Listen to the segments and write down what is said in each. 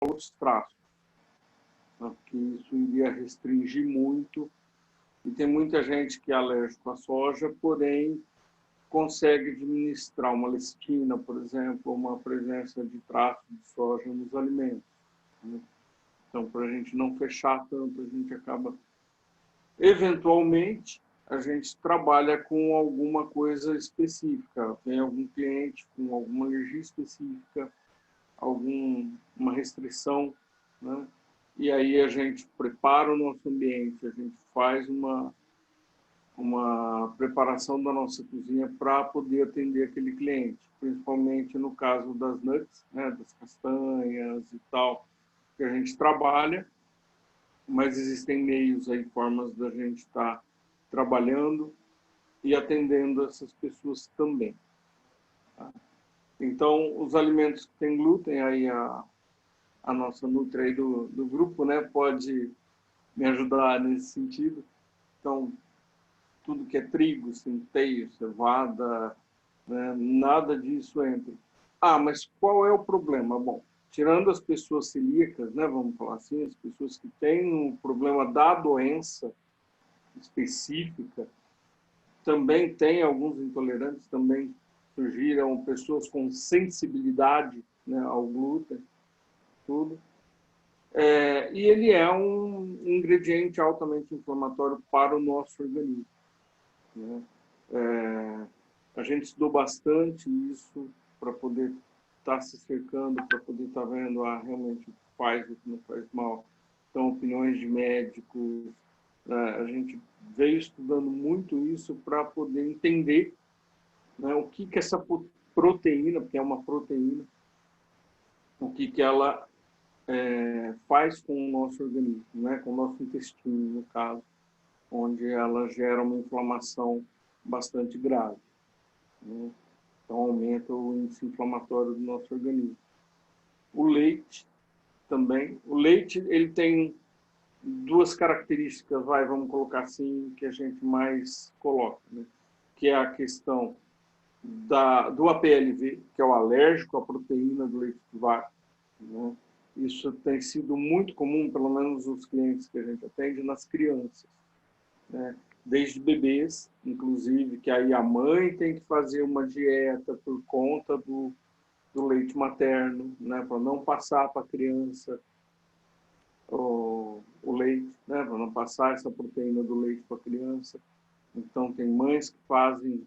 os traços, né? Porque isso iria restringir muito. E tem muita gente que é alérgico à soja, porém consegue administrar uma lectina, por exemplo, uma presença de traços de soja nos alimentos, né? Então, para a gente não fechar tanto, a gente acaba... Eventualmente, a gente trabalha com alguma coisa específica. Tem algum cliente com alguma alergia específica, alguma restrição, né? E aí a gente prepara o nosso ambiente, a gente faz uma preparação da nossa cozinha para poder atender aquele cliente, principalmente no caso das nuts, né, das castanhas e tal, que a gente trabalha, mas existem meios aí, formas da gente estar trabalhando e atendendo essas pessoas também, tá? Então, os alimentos que têm glúten, aí a nossa Nutri aí do grupo, né, pode me ajudar nesse sentido. Então, tudo que é trigo, centeio, cevada, né, nada disso entra. Ah, mas qual é o problema? Bom, tirando as pessoas celíacas, né, vamos falar assim, as pessoas que têm um problema da doença específica, também tem alguns intolerantes, também surgiram pessoas com sensibilidade, né, ao glúten, tudo. E ele é um ingrediente altamente inflamatório para o nosso organismo, né? A gente estudou bastante isso para poder estar se cercando, para poder estar vendo realmente o que faz, o que não faz mal. Então, opiniões de médicos, a gente veio estudando muito isso para poder entender, né, o que essa proteína, porque é uma proteína, o que ela faz com o nosso organismo, né, com o nosso intestino, no caso, onde ela gera uma inflamação bastante grave, né? Então, aumenta o índice inflamatório do nosso organismo. O leite também. O leite, ele tem duas características, vamos colocar assim, que a gente mais coloca, né? Que é a questão do APLV, que é o alérgico à proteína do leite de vaca, né? Isso tem sido muito comum, pelo menos os clientes que a gente atende, nas crianças, né? Desde bebês, inclusive, que aí a mãe tem que fazer uma dieta por conta do leite materno, né? Para não passar para a criança o leite, né? Para não passar essa proteína do leite para a criança. Então, tem mães que fazem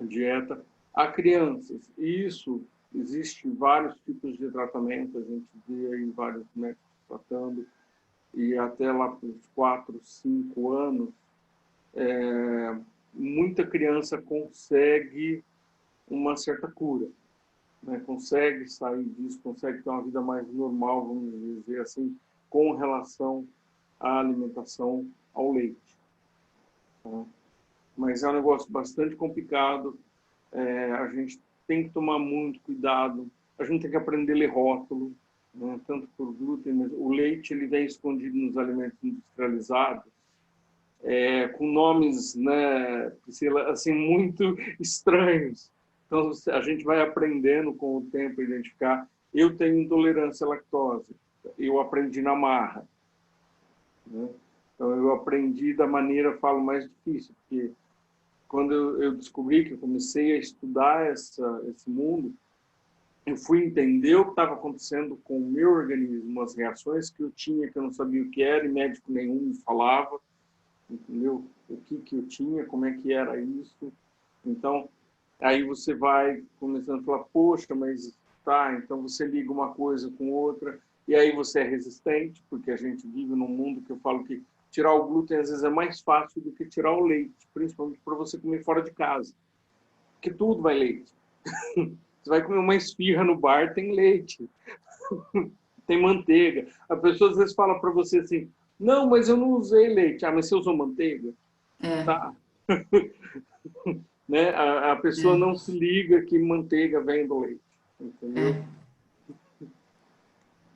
dieta a crianças. E isso, existe vários tipos de tratamento, a gente vê aí vários médicos tratando, e até lá para os 4, 5 anos, muita criança consegue uma certa cura, né? Consegue sair disso, consegue ter uma vida mais normal, vamos dizer assim, com relação à alimentação ao leite, tá? Mas é um negócio bastante complicado, a gente tem que tomar muito cuidado, a gente tem que aprender a ler rótulo, né? Tanto por glúten, mas o leite ele vem escondido nos alimentos industrializados, com nomes, né, assim, muito estranhos. Então, a gente vai aprendendo com o tempo a identificar. Eu tenho intolerância à lactose, eu aprendi na marra, né? Então, eu aprendi da maneira, falo, mais difícil, porque quando eu descobri que eu comecei a estudar esse mundo, eu fui entender o que estava acontecendo com o meu organismo, as reações que eu tinha, que eu não sabia o que era, e médico nenhum me falava, entendeu? O que eu tinha, como é que era isso. Então, aí você vai começando a falar, poxa, mas tá, então você liga uma coisa com outra, e aí você é resistente, porque a gente vive num mundo que eu falo que tirar o glúten às vezes é mais fácil do que tirar o leite, principalmente para você comer fora de casa, porque tudo vai leite. Você vai comer uma esfirra no bar, tem leite, tem manteiga. A pessoa às vezes fala para você assim, não, mas eu não usei leite. Ah, mas você usou manteiga? É, Tá. Né? A pessoa é, não se liga que manteiga vem do leite, entendeu? é,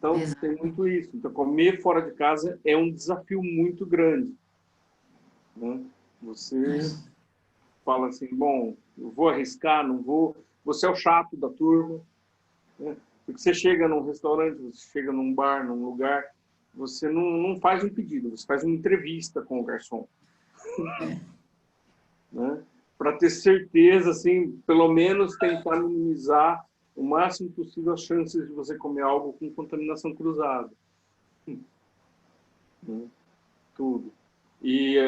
Então, tem exato. muito isso. Então, comer fora de casa é um desafio muito grande, né? Você fala assim, bom, eu vou arriscar, não vou... Você é o chato da turma, né? Porque você chega num restaurante, você chega num bar, num lugar, você não faz um pedido, você faz uma entrevista com o garçom. Né? Para ter certeza, assim, pelo menos tentar minimizar o máximo possível as chances de você comer algo com contaminação cruzada. Né? Tudo. E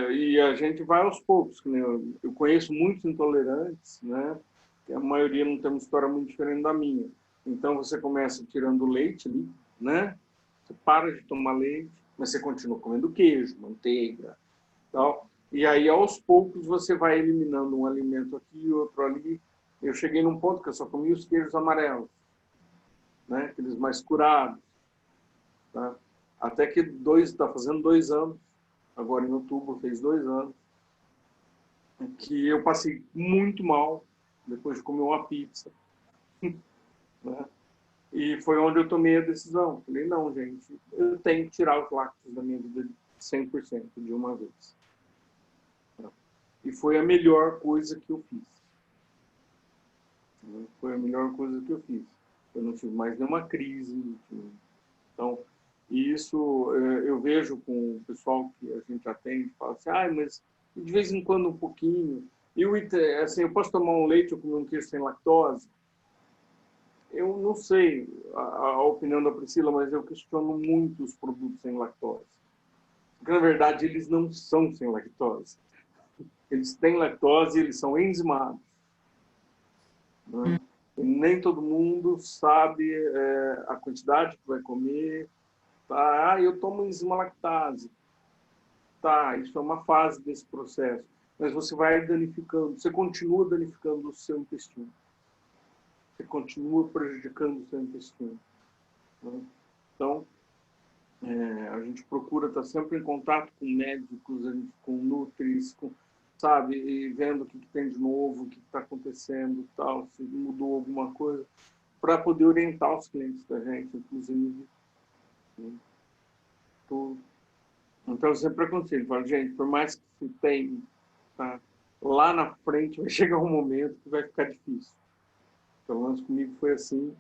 a gente vai aos poucos. Né? Eu conheço muitos intolerantes, né? Que a maioria não tem uma história muito diferente da minha. Então, você começa tirando o leite ali, né? Você para de tomar leite, mas você continua comendo queijo, manteiga, tal. E aí, aos poucos, você vai eliminando um alimento aqui, outro ali. Eu cheguei num ponto que eu só comia os queijos amarelos, né? Aqueles mais curados. Tá? Até que está fazendo 2 anos, agora em outubro fez 2 anos, que eu passei muito mal depois de comer uma pizza. Né? E foi onde eu tomei a decisão. Falei, não, gente, eu tenho que tirar os lácteos da minha vida 100% de uma vez. E foi a melhor coisa que eu fiz. Foi a melhor coisa que eu fiz. Eu não tive mais nenhuma crise. Então, isso eu vejo com o pessoal que a gente atende, fala assim, mas de vez em quando um pouquinho. Assim, eu posso tomar um leite ou comer um queijo sem lactose? Eu não sei a opinião da Priscila, mas eu questiono muito os produtos sem lactose. Porque, na verdade, eles não são sem lactose. Eles têm lactose e eles são enzimados. Né? E nem todo mundo sabe a quantidade que vai comer. Tá? Eu tomo enzima lactase. Tá, isso é uma fase desse processo. Mas você vai danificando, você continua danificando o seu intestino. Você continua prejudicando o seu intestino. Né? Então, a gente procura estar sempre em contato com médicos, com nutris, sabe, e vendo o que tem de novo, o que está acontecendo, tal, se mudou alguma coisa, para poder orientar os clientes da gente, inclusive. Né? Então, eu sempre aconselho, falo, gente, por mais que se tenha, tá, lá na frente vai chegar um momento que vai ficar difícil. Pelo menos comigo foi assim,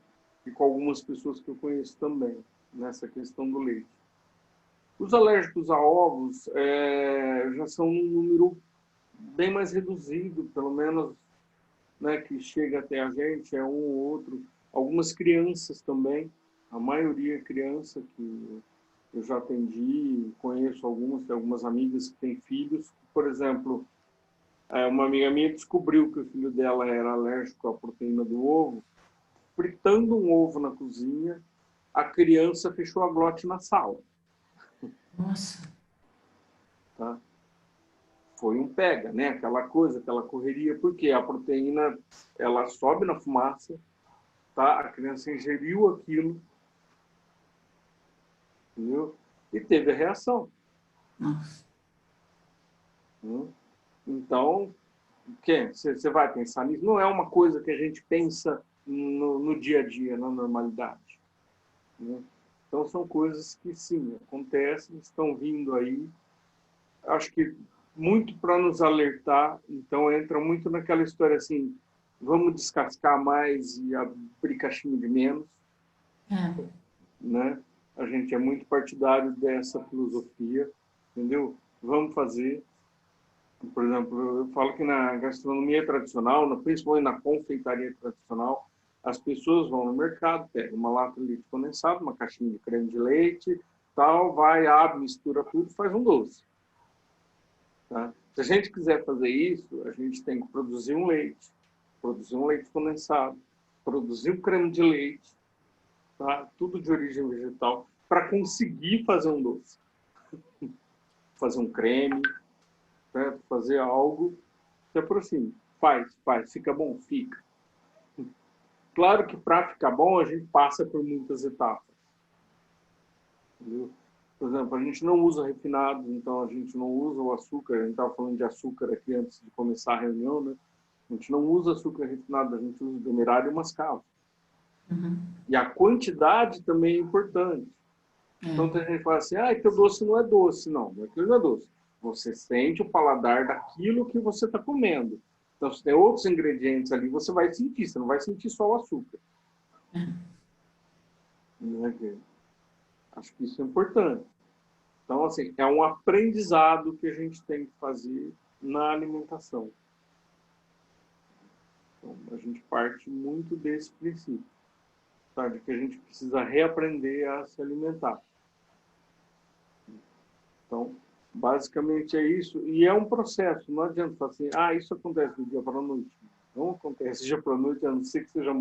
e com algumas pessoas que eu conheço também, nessa questão do leite. Os alérgicos a ovos já são um número bem mais reduzido, pelo menos, né, que chega até a gente, é um ou outro. Algumas crianças também, a maioria é criança que eu já atendi, conheço algumas amigas que têm filhos. Por exemplo, uma amiga minha descobriu que o filho dela era alérgico à proteína do ovo, fritando um ovo na cozinha, a criança fechou a glote na sala. Nossa. Tá? Foi um pega, né? Aquela coisa, aquela correria, porque a proteína ela sobe na fumaça, tá? A criança ingeriu aquilo, entendeu? E teve a reação. Nossa. Então, você vai pensar nisso? Não é uma coisa que a gente pensa no dia a dia, na normalidade. Né? Então, são coisas que, sim, acontecem, estão vindo aí. Acho que muito para nos alertar, então entra muito naquela história assim, vamos descascar mais e abrir caixinha de menos. Né? A gente é muito partidário dessa filosofia, entendeu? Vamos fazer. Por exemplo, eu falo que na gastronomia tradicional, principalmente na confeitaria tradicional, as pessoas vão no mercado, pegam uma lata de leite condensado, uma caixinha de creme de leite, tal, vai, abre, mistura tudo, faz um doce. Tá? Se a gente quiser fazer isso, a gente tem que produzir um leite condensado, produzir um creme de leite, tá? Tudo de origem vegetal, para conseguir fazer um doce. Fazer um creme, certo? Fazer algo que aproxime. Faz, fica bom? Fica. Claro que para ficar bom, a gente passa por muitas etapas. Entendeu? Por exemplo, a gente não usa refinados, então a gente não usa o açúcar. A gente estava falando de açúcar aqui antes de começar a reunião, né? A gente não usa açúcar refinado, a gente usa demerara e mascavo. E a quantidade também é importante. Então, tem gente que fala assim, que o doce não é doce. Não, aquilo não é doce. Você sente o paladar daquilo que você está comendo. Então, se tem outros ingredientes ali, você vai sentir. Você não vai sentir só o açúcar. Né? Acho que isso é importante. Então, assim, é um aprendizado que a gente tem que fazer na alimentação. Então, a gente parte muito desse princípio, tá? De que a gente precisa reaprender a se alimentar. Então, basicamente é isso. E é um processo, não adianta falar assim, isso acontece do dia para a noite. Não acontece do dia para a noite, a não ser que seja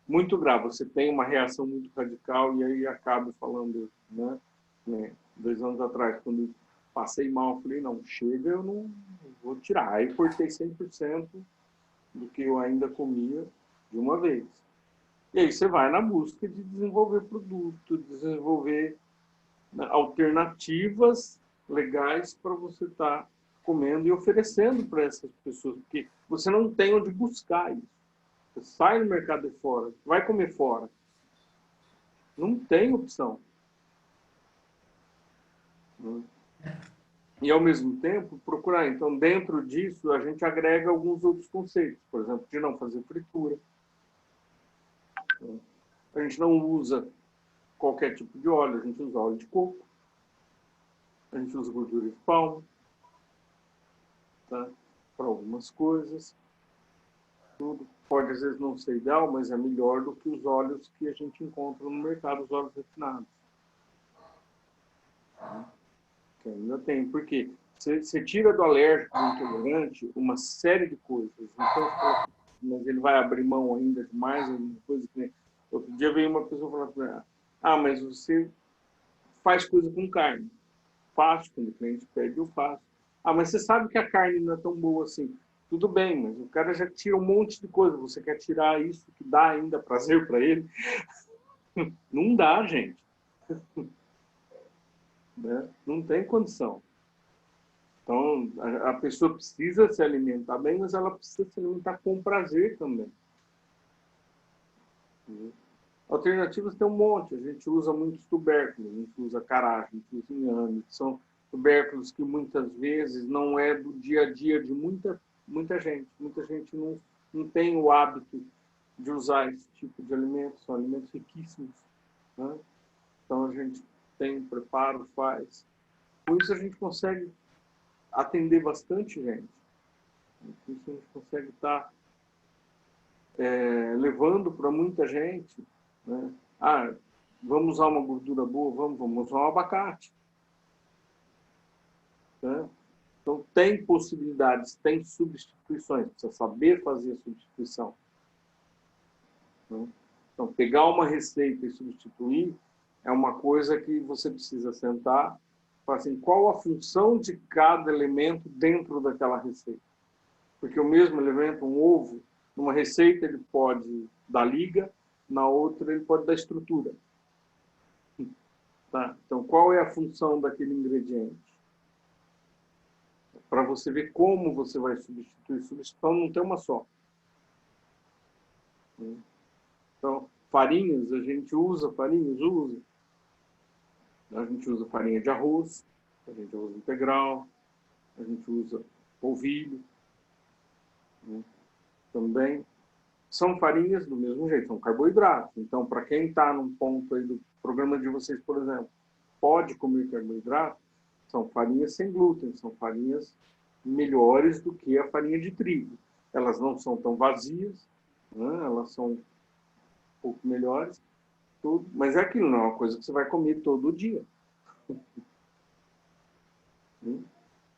muito grave. Você tem uma reação muito radical e aí acaba falando, né? 2 anos atrás, quando passei mal, eu falei, não, chega, eu não vou tirar. Aí cortei 100% do que eu ainda comia de uma vez. E aí você vai na busca de desenvolver produto, desenvolver, né, alternativas legais para você estar comendo e oferecendo para essas pessoas, porque você não tem onde buscar isso. Você sai no mercado de fora, vai comer fora. Não tem opção. E, ao mesmo tempo, procurar. Então, dentro disso, a gente agrega alguns outros conceitos. Por exemplo, de não fazer fritura. A gente não usa qualquer tipo de óleo. A gente usa óleo de coco. A gente usa gordura de palma. Tá? Para algumas coisas. Tudo pode, às vezes, não ser ideal, mas é melhor do que os óleos que a gente encontra no mercado, os óleos refinados. Que ainda tem. Por quê? Você tira do alérgico, do intolerante, uma série de coisas. Então, mas ele vai abrir mão ainda de mais alguma coisa. Que outro dia veio uma pessoa falar para mim, mas você faz coisa com carne. Faço, quando o cliente pede, eu faço. Mas você sabe que a carne não é tão boa assim. Tudo bem, mas o cara já tira um monte de coisa. Você quer tirar isso que dá ainda prazer para ele? Não dá, gente. Né? Não tem condição. Então, a pessoa precisa se alimentar bem, mas ela precisa se alimentar com prazer também. Alternativas tem um monte. A gente usa muitos tubérculos, a gente usa cará, a gente usa inhame. São tubérculos que muitas vezes não é do dia a dia de muita gente. Muita gente não tem o hábito de usar esse tipo de alimentos. São alimentos riquíssimos. Né? Então, a gente tem preparo, faz. Com isso, a gente consegue atender bastante gente. Com isso, a gente consegue estar levando para muita gente, né? Vamos usar uma gordura boa, vamos usar um abacate. Né? Então, tem possibilidades, tem substituições, precisa saber fazer a substituição. Né? Então, pegar uma receita e substituir é uma coisa que você precisa sentar, falar assim, qual a função de cada elemento dentro daquela receita. Porque o mesmo elemento, um ovo, numa receita ele pode dar liga, na outra ele pode dar estrutura. Tá? Então, qual é a função daquele ingrediente? Para você ver como você vai substituir. Substituição não tem uma só. Então, farinhas, a gente usa farinhas? Usa. A gente usa farinha de arroz, a gente usa integral, a gente usa polvilho. Também são farinhas do mesmo jeito, são carboidratos. Então, para quem está num ponto aí do programa de vocês, por exemplo, pode comer carboidrato, são farinhas sem glúten, são farinhas melhores do que a farinha de trigo. Elas não são tão vazias, né? Elas são um pouco melhores, tudo, mas é aquilo, não é uma coisa que você vai comer todo dia.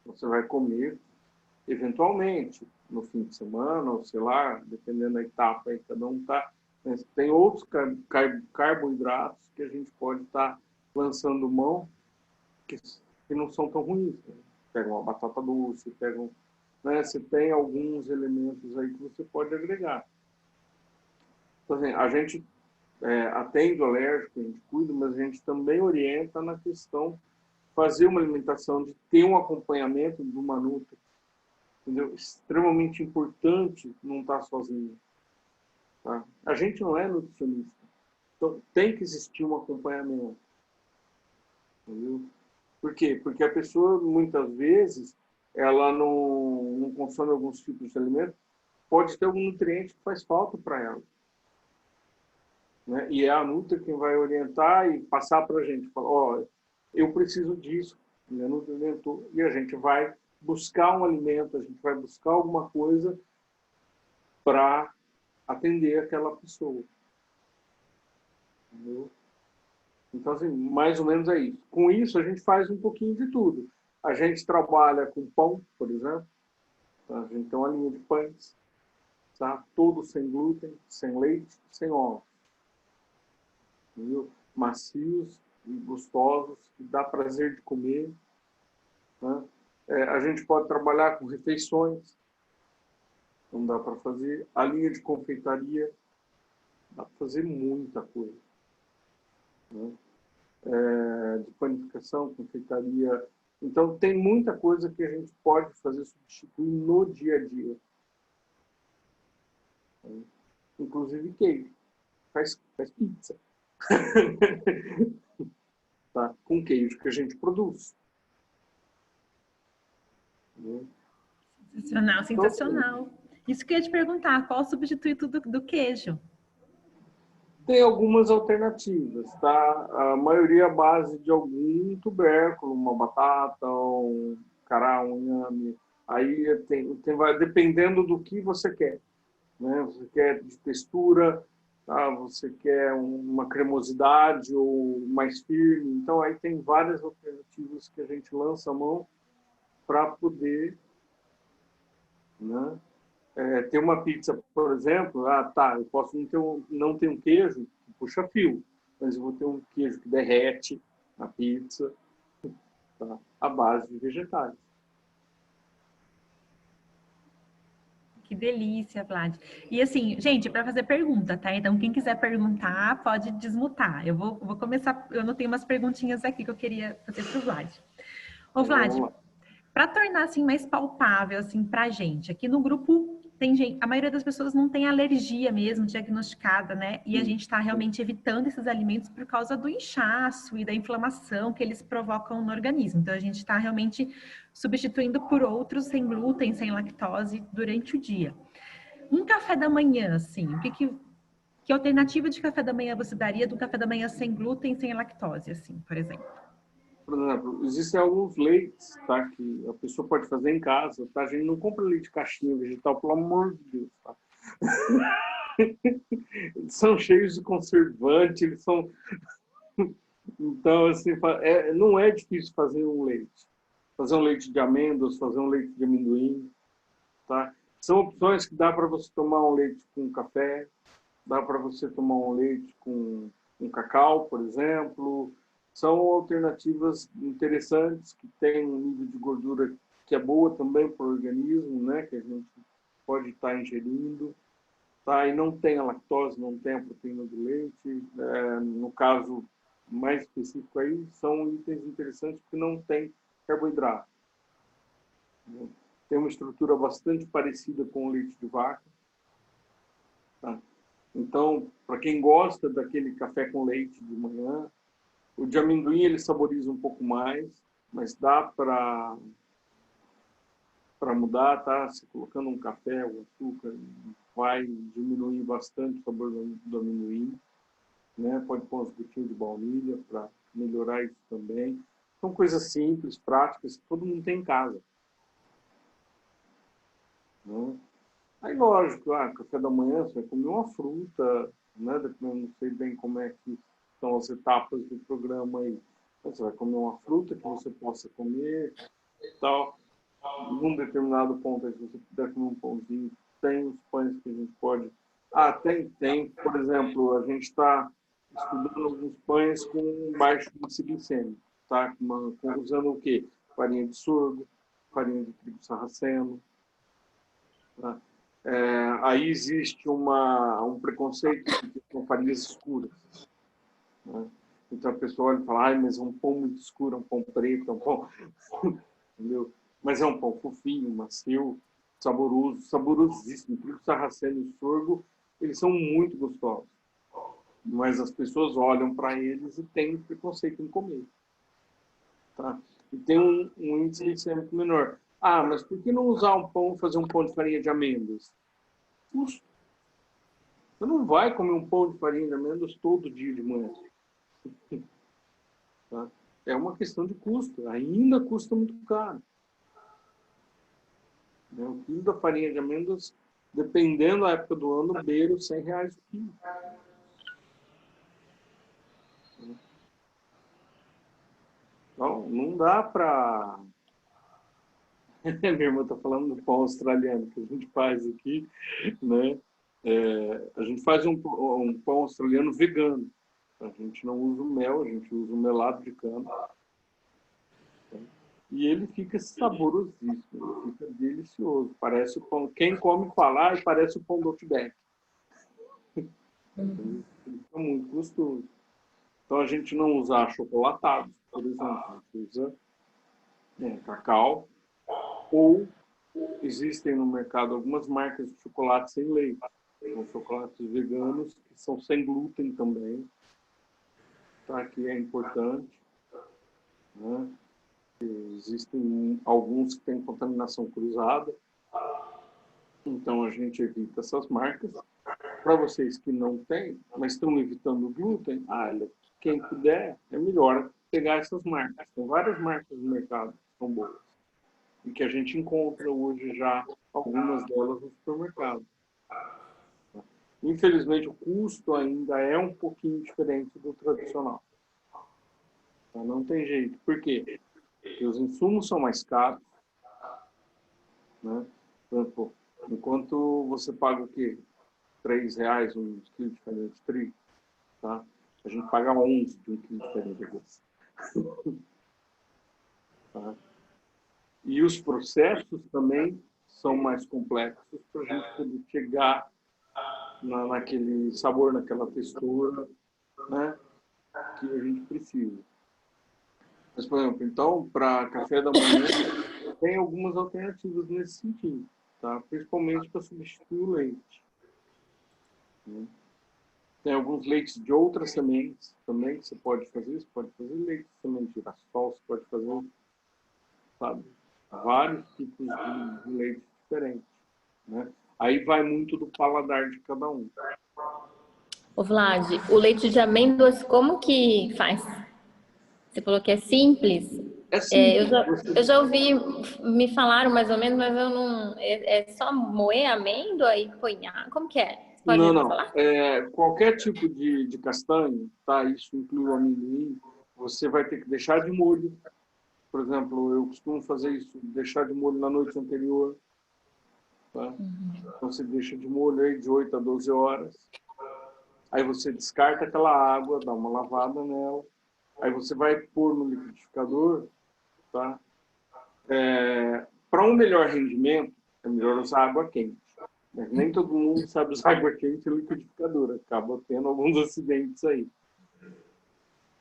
Você vai comer eventualmente, no fim de semana, ou sei lá, dependendo da etapa aí que cada um está. Tem outros carboidratos que a gente pode estar lançando mão que não são tão ruins. Né? Pega uma batata doce, né? Você tem alguns elementos aí que você pode agregar. Então, assim, a gente atende o alérgico, a gente cuida, mas a gente também orienta na questão de fazer uma alimentação, de ter um acompanhamento do Manuta. Entendeu? Extremamente importante não estar sozinho. Tá? A gente não é nutricionista. Então, tem que existir um acompanhamento. Entendeu? Por quê? Porque a pessoa, muitas vezes, ela não consome alguns tipos de alimentos, pode ter algum nutriente que faz falta para ela. né? E é a Nutri quem vai orientar e passar para a gente. Falar, ó, eu preciso disso, a Nutri orientou, e a gente vai buscar um alimento, a gente vai buscar alguma coisa para atender aquela pessoa. Entendeu? Então, assim, mais ou menos é isso. Com isso, a gente faz um pouquinho de tudo. A gente trabalha com pão, por exemplo. Tá? A gente tem uma linha de pães, tá? Todos sem glúten, sem leite, sem óleo. Entendeu? Macios e gostosos, que dá prazer de comer. Né? A gente pode trabalhar com refeições, não dá para fazer. A linha de confeitaria, dá para fazer muita coisa. Né? De panificação, confeitaria. Então, tem muita coisa que a gente pode fazer substituir no dia a dia. Inclusive queijo. Faz pizza. Tá? Com queijo que a gente produz. Sensacional, sensacional. Isso que eu ia te perguntar, qual o substituto do queijo? Tem algumas alternativas, tá? A maioria à base de algum tubérculo, uma batata, um cará, um inhame. Aí vai dependendo do que você quer, né? Você quer de textura, tá? Você quer uma cremosidade ou mais firme. Então aí tem várias alternativas que a gente lança a mão para poder, né? Ter uma pizza, por exemplo, eu posso não ter um queijo que puxa fio, mas eu vou ter um queijo que derrete na pizza, tá? À base de vegetais. Que delícia, Vlad. E assim, gente, para fazer pergunta, tá? Então, quem quiser perguntar, pode desmutar. Eu vou começar, eu anotei umas perguntinhas aqui que eu queria fazer para o Vlad. Ô, Vlad, para tornar assim mais palpável assim para a gente, aqui no grupo tem gente, a maioria das pessoas não tem alergia mesmo diagnosticada, né? E a gente está realmente evitando esses alimentos por causa do inchaço e da inflamação que eles provocam no organismo. Então a gente está realmente substituindo por outros sem glúten, sem lactose durante o dia. Um café da manhã, assim, que alternativa de café da manhã você daria do café da manhã sem glúten, sem lactose, assim, por exemplo? Por exemplo, existem alguns leites, tá? Que a pessoa pode fazer em casa, tá? A gente não compra leite de caixinha vegetal, pelo amor de Deus, tá? Eles são cheios de conservante, eles são... Então, assim, não é difícil fazer um leite. Fazer um leite de amêndoas, fazer um leite de amendoim, tá? São opções que dá para você tomar um leite com café, dá para você tomar um leite com um cacau, por exemplo. São alternativas interessantes, que têm um nível de gordura que é boa também para o organismo, né? Que a gente pode estar ingerindo. Tá? E não tem a lactose, não tem a proteína do leite. No caso mais específico aí, são itens interessantes porque não tem carboidrato. Tem uma estrutura bastante parecida com o leite de vaca. Tá? Então, para quem gosta daquele café com leite de manhã, o de amendoim ele saboriza um pouco mais, mas dá para mudar, tá? Se colocando um café, o açúcar, vai diminuir bastante o sabor do amendoim, né? Pode pôr uns gotinhos de baunilha para melhorar isso também. São coisas simples, práticas, que todo mundo tem em casa. Né? Aí, lógico, café da manhã, você vai comer uma fruta, né? Eu não sei bem como é que são as etapas do programa aí. Você vai comer uma fruta que você possa comer e tal. Num determinado ponto, se você puder comer um pãozinho, tem os pães que a gente pode... tem. Por exemplo, a gente está estudando alguns pães com baixo índice glicêmico, tá? Usando o quê? Farinha de sorgo, farinha de trigo sarraceno, tá? Aí existe um preconceito com farinhas escuras. Né? Então a pessoa olha e fala, mas é um pão muito escuro, é um pão preto, é um pão... Entendeu? Mas é um pão fofinho, macio, saboroso, saborosíssimo. O trigo sarraceno e o sorgo, eles são muito gostosos. Mas as pessoas olham para eles e têm preconceito em comer. Tá? E tem um índice glicêmico menor. Mas por que não usar um pão, fazer um pão de farinha de amêndoas? Custo. Você não vai comer um pão de farinha de amêndoas todo dia de manhã. Tá? É uma questão de custo. Ainda custa muito caro. Né? O quilo da farinha de amêndoas, dependendo da época do ano, beira os R$100 o quilo. Então, não dá para... Minha irmã está falando do pão australiano que a gente faz aqui, né? A gente faz um pão australiano vegano. A gente não usa o mel, a gente usa o melado de cana. E ele fica saborosíssimo, ele fica delicioso. Parece o pão. Quem come fala, parece o pão do Outback. Fica muito gostoso. Então a gente não usa achocolatados, por exemplo. A gente usa cacau. Ou existem no mercado algumas marcas de chocolate sem leite. São chocolates veganos que são sem glúten também. Tá? Que é importante. Né? Existem alguns que têm contaminação cruzada. Então a gente evita essas marcas. Para vocês que não têm, mas estão evitando o glúten, quem puder, é melhor pegar essas marcas. Tem várias marcas no mercado que são boas. E que a gente encontra hoje já algumas delas no supermercado. Infelizmente, o custo ainda é um pouquinho diferente do tradicional. Então, não tem jeito. Por quê? Porque os insumos são mais caros. Né? Por exemplo, enquanto você paga o quê? R$3 um quilo de farinha de trigo. Tá? A gente paga 11 de um quilo de farinha de arroz. Tá? E os processos também são mais complexos para a gente poder chegar naquele sabor, naquela textura, né, que a gente precisa. Mas, por exemplo, então, para café da manhã, tem algumas alternativas nesse sentido, tá? Principalmente para substituir o leite. Né? Tem alguns leites de outras sementes também que você pode fazer. Você pode fazer leite de semente de girassol, você pode fazer, sabe, vários tipos de leite diferentes. Né? Aí vai muito do paladar de cada um. Ô Vlad, o leite de amêndoas, como que faz? Você falou que é simples. É simples. Eu já ouvi, me falaram mais ou menos, mas eu não... É só moer a amêndoa e põe água? Como que é? Você pode Não. falar? Qualquer tipo de castanha, tá? Isso inclui o amendoim, você vai ter que deixar de molho. Por exemplo, eu costumo fazer isso, deixar de molho na noite anterior. Tá? Então, você deixa de molho aí de 8 a 12 horas. Aí você descarta aquela água, dá uma lavada nela. Aí você vai pôr no liquidificador. Tá? Para um melhor rendimento, é melhor usar água quente. Mas nem todo mundo sabe usar água quente e liquidificador. Acaba tendo alguns acidentes aí.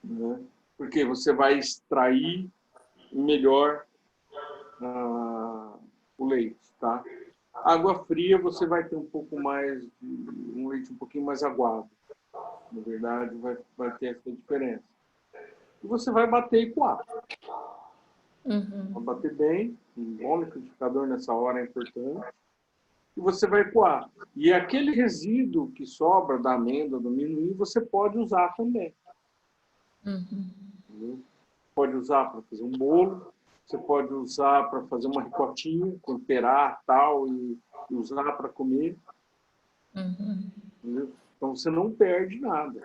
Né? Porque você vai extrair melhor o leite. Tá? Água fria você vai ter um pouco mais, um leite um pouquinho mais aguado. Na verdade, vai ter essa diferença. E você vai bater e coar. Vai bater bem, um bom liquidificador nessa hora é importante. E você vai coar. E aquele resíduo que sobra da amêndoa, do amendoim, você pode usar também. Pode usar para fazer um bolo, você pode usar para fazer uma ricotinha, temperar tal, e usar para comer. Então você não perde nada.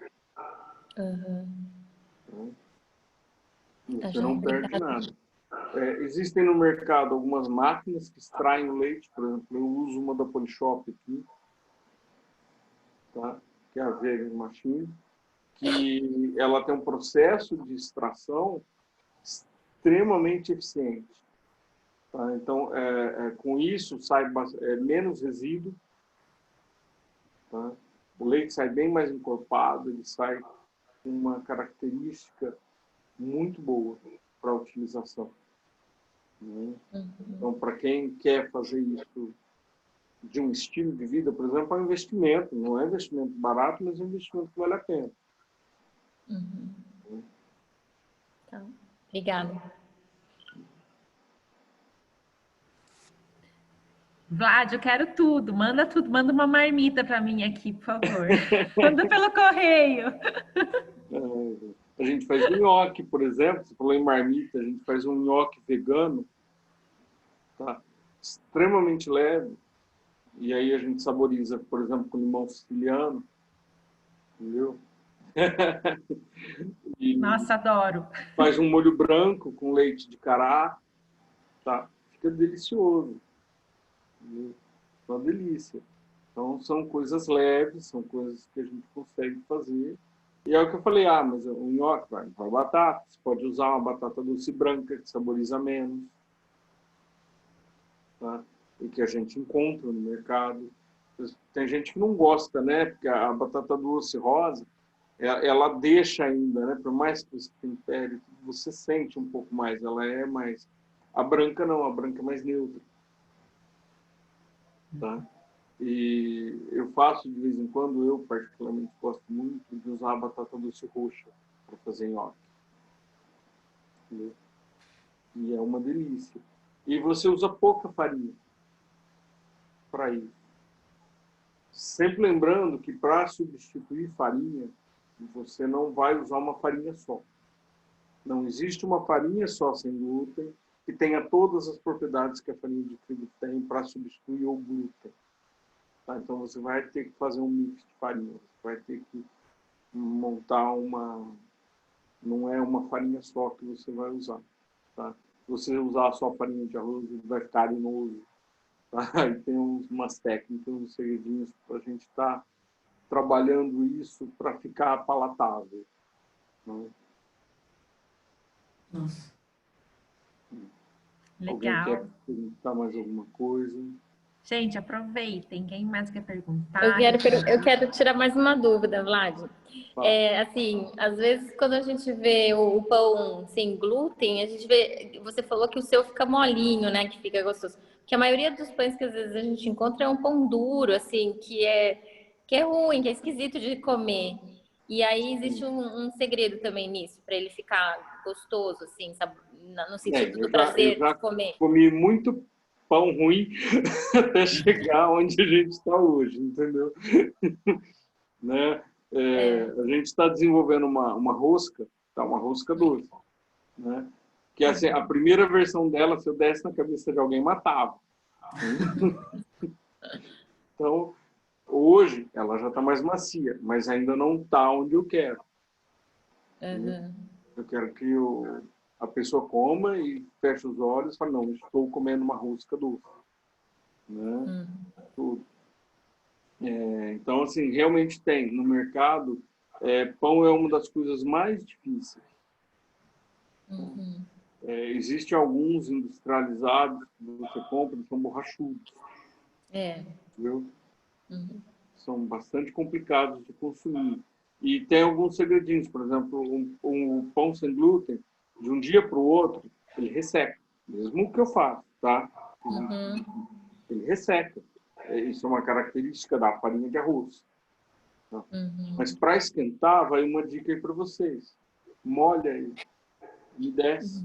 Você não perde nada. Existem no mercado algumas máquinas que extraem o leite. Por exemplo, eu uso uma da Polishop aqui, tá? Que é a Vegan Machine, que ela tem um processo de extração extremamente eficiente. Tá? Então, com isso, sai menos resíduo. Tá? O leite sai bem mais encorpado, ele sai com uma característica muito boa para a utilização. Né? Então, para quem quer fazer isso de um estilo de vida, por exemplo, é um investimento. Não é um investimento barato, mas é um investimento que vale a pena. Então, obrigada. Vlad, eu quero tudo. Manda uma marmita para mim aqui, por favor. Manda pelo correio. A gente faz nhoque, por exemplo. Você falou em marmita, a gente faz um nhoque vegano, tá? Extremamente leve. E aí a gente saboriza, por exemplo, com limão siciliano, entendeu? E Nossa, adoro. faz um molho branco com leite de cará, tá? Fica delicioso, entendeu? Uma delícia. Então são coisas leves, são coisas que a gente consegue fazer. E é o que eu falei, mas o nhoque vai batata, você pode usar uma batata doce branca que saboriza menos, tá? E que a gente encontra no mercado. Tem gente que não gosta, né? Porque a batata doce rosa, ela deixa ainda, né? Por mais que você tempere, você sente um pouco mais, ela é mais... A branca não, a branca é mais neutra, tá? E eu faço de vez em quando, eu particularmente gosto muito de usar a batata doce roxa para fazer nhoque. Entendeu? E é uma delícia. E você usa pouca farinha para isso. Sempre lembrando que para substituir farinha, você não vai usar uma farinha só. Não existe uma farinha só sem glúten que tenha todas as propriedades que a farinha de trigo tem para substituir o glúten. Tá? Então você vai ter que fazer um mix de farinhas, vai ter que montar uma... Não é uma farinha só que você vai usar. Tá? Se você usar só farinha de arroz, vai ficar harinoso. Tá? E tem umas técnicas, uns segredinhos para a gente estar trabalhando isso para ficar palatável. Né? Nossa. Alguém quer Legal. perguntar mais alguma coisa? Gente, aproveitem. Quem mais quer perguntar? Eu quero tirar mais uma dúvida, Vlad. Assim, às vezes quando a gente vê o pão sem glúten, a gente vê, você falou que o seu fica molinho, né, que fica gostoso. Que a maioria dos pães que às vezes a gente encontra é um pão duro, assim, que é ruim, que é esquisito de comer. E aí existe um segredo também nisso, para ele ficar gostoso, assim, sabe? No sentido do Eu prazer já de comer. comi muito pão ruim até chegar onde a gente está hoje, entendeu? Né? A gente está desenvolvendo uma rosca, tá? Uma rosca doce, né? Que assim, a primeira versão dela, se eu desse na cabeça de alguém, matava. Então, hoje, ela já está mais macia, mas ainda não está onde eu quero. Eu quero que a pessoa coma e feche os olhos e fale, não, estou comendo uma rosca doce. Né? Tudo. Então, assim, realmente tem. No mercado, pão é uma das coisas mais difíceis. Existem alguns industrializados que você compra, são borrachudos. Entendeu? São bastante complicados de consumir. E tem alguns segredinhos. Por exemplo, um pão sem glúten, de um dia para o outro, ele resseca. Mesmo que eu faço, tá? Ele resseca. Isso é uma característica da farinha de arroz. Tá? Mas para esquentar, vai uma dica aí para vocês. Molha ele e desce.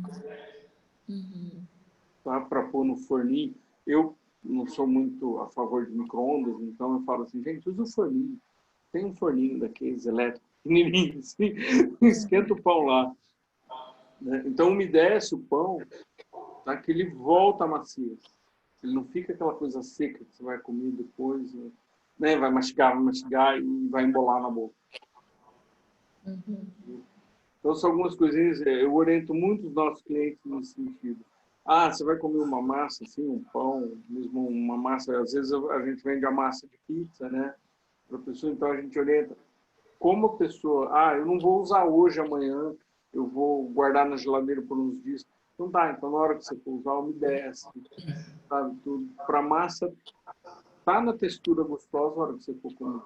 Tá? Para pôr no forninho. Eu não sou muito a favor de micro-ondas, então eu falo assim, gente, usa o forninho. Tem um forninho daqueles elétricos pequenininhos, assim, esquenta o pão lá. Né? Então umedece o pão, tá? Que ele volta macio. Ele não fica aquela coisa seca que você vai comer depois, né? Vai mastigar e vai embolar na boca. Então são algumas coisinhas, eu oriento muito os nossos clientes nesse sentido. Você vai comer uma massa, assim, um pão, mesmo uma massa, às vezes a gente vende a massa de pizza, né? Para a pessoa, então a gente orienta como a pessoa, eu não vou usar hoje, amanhã, eu vou guardar na geladeira por uns dias. Então tá, então na hora que você for usar, umedece, sabe, tudo. Para a massa tá na textura gostosa na hora que você for comer.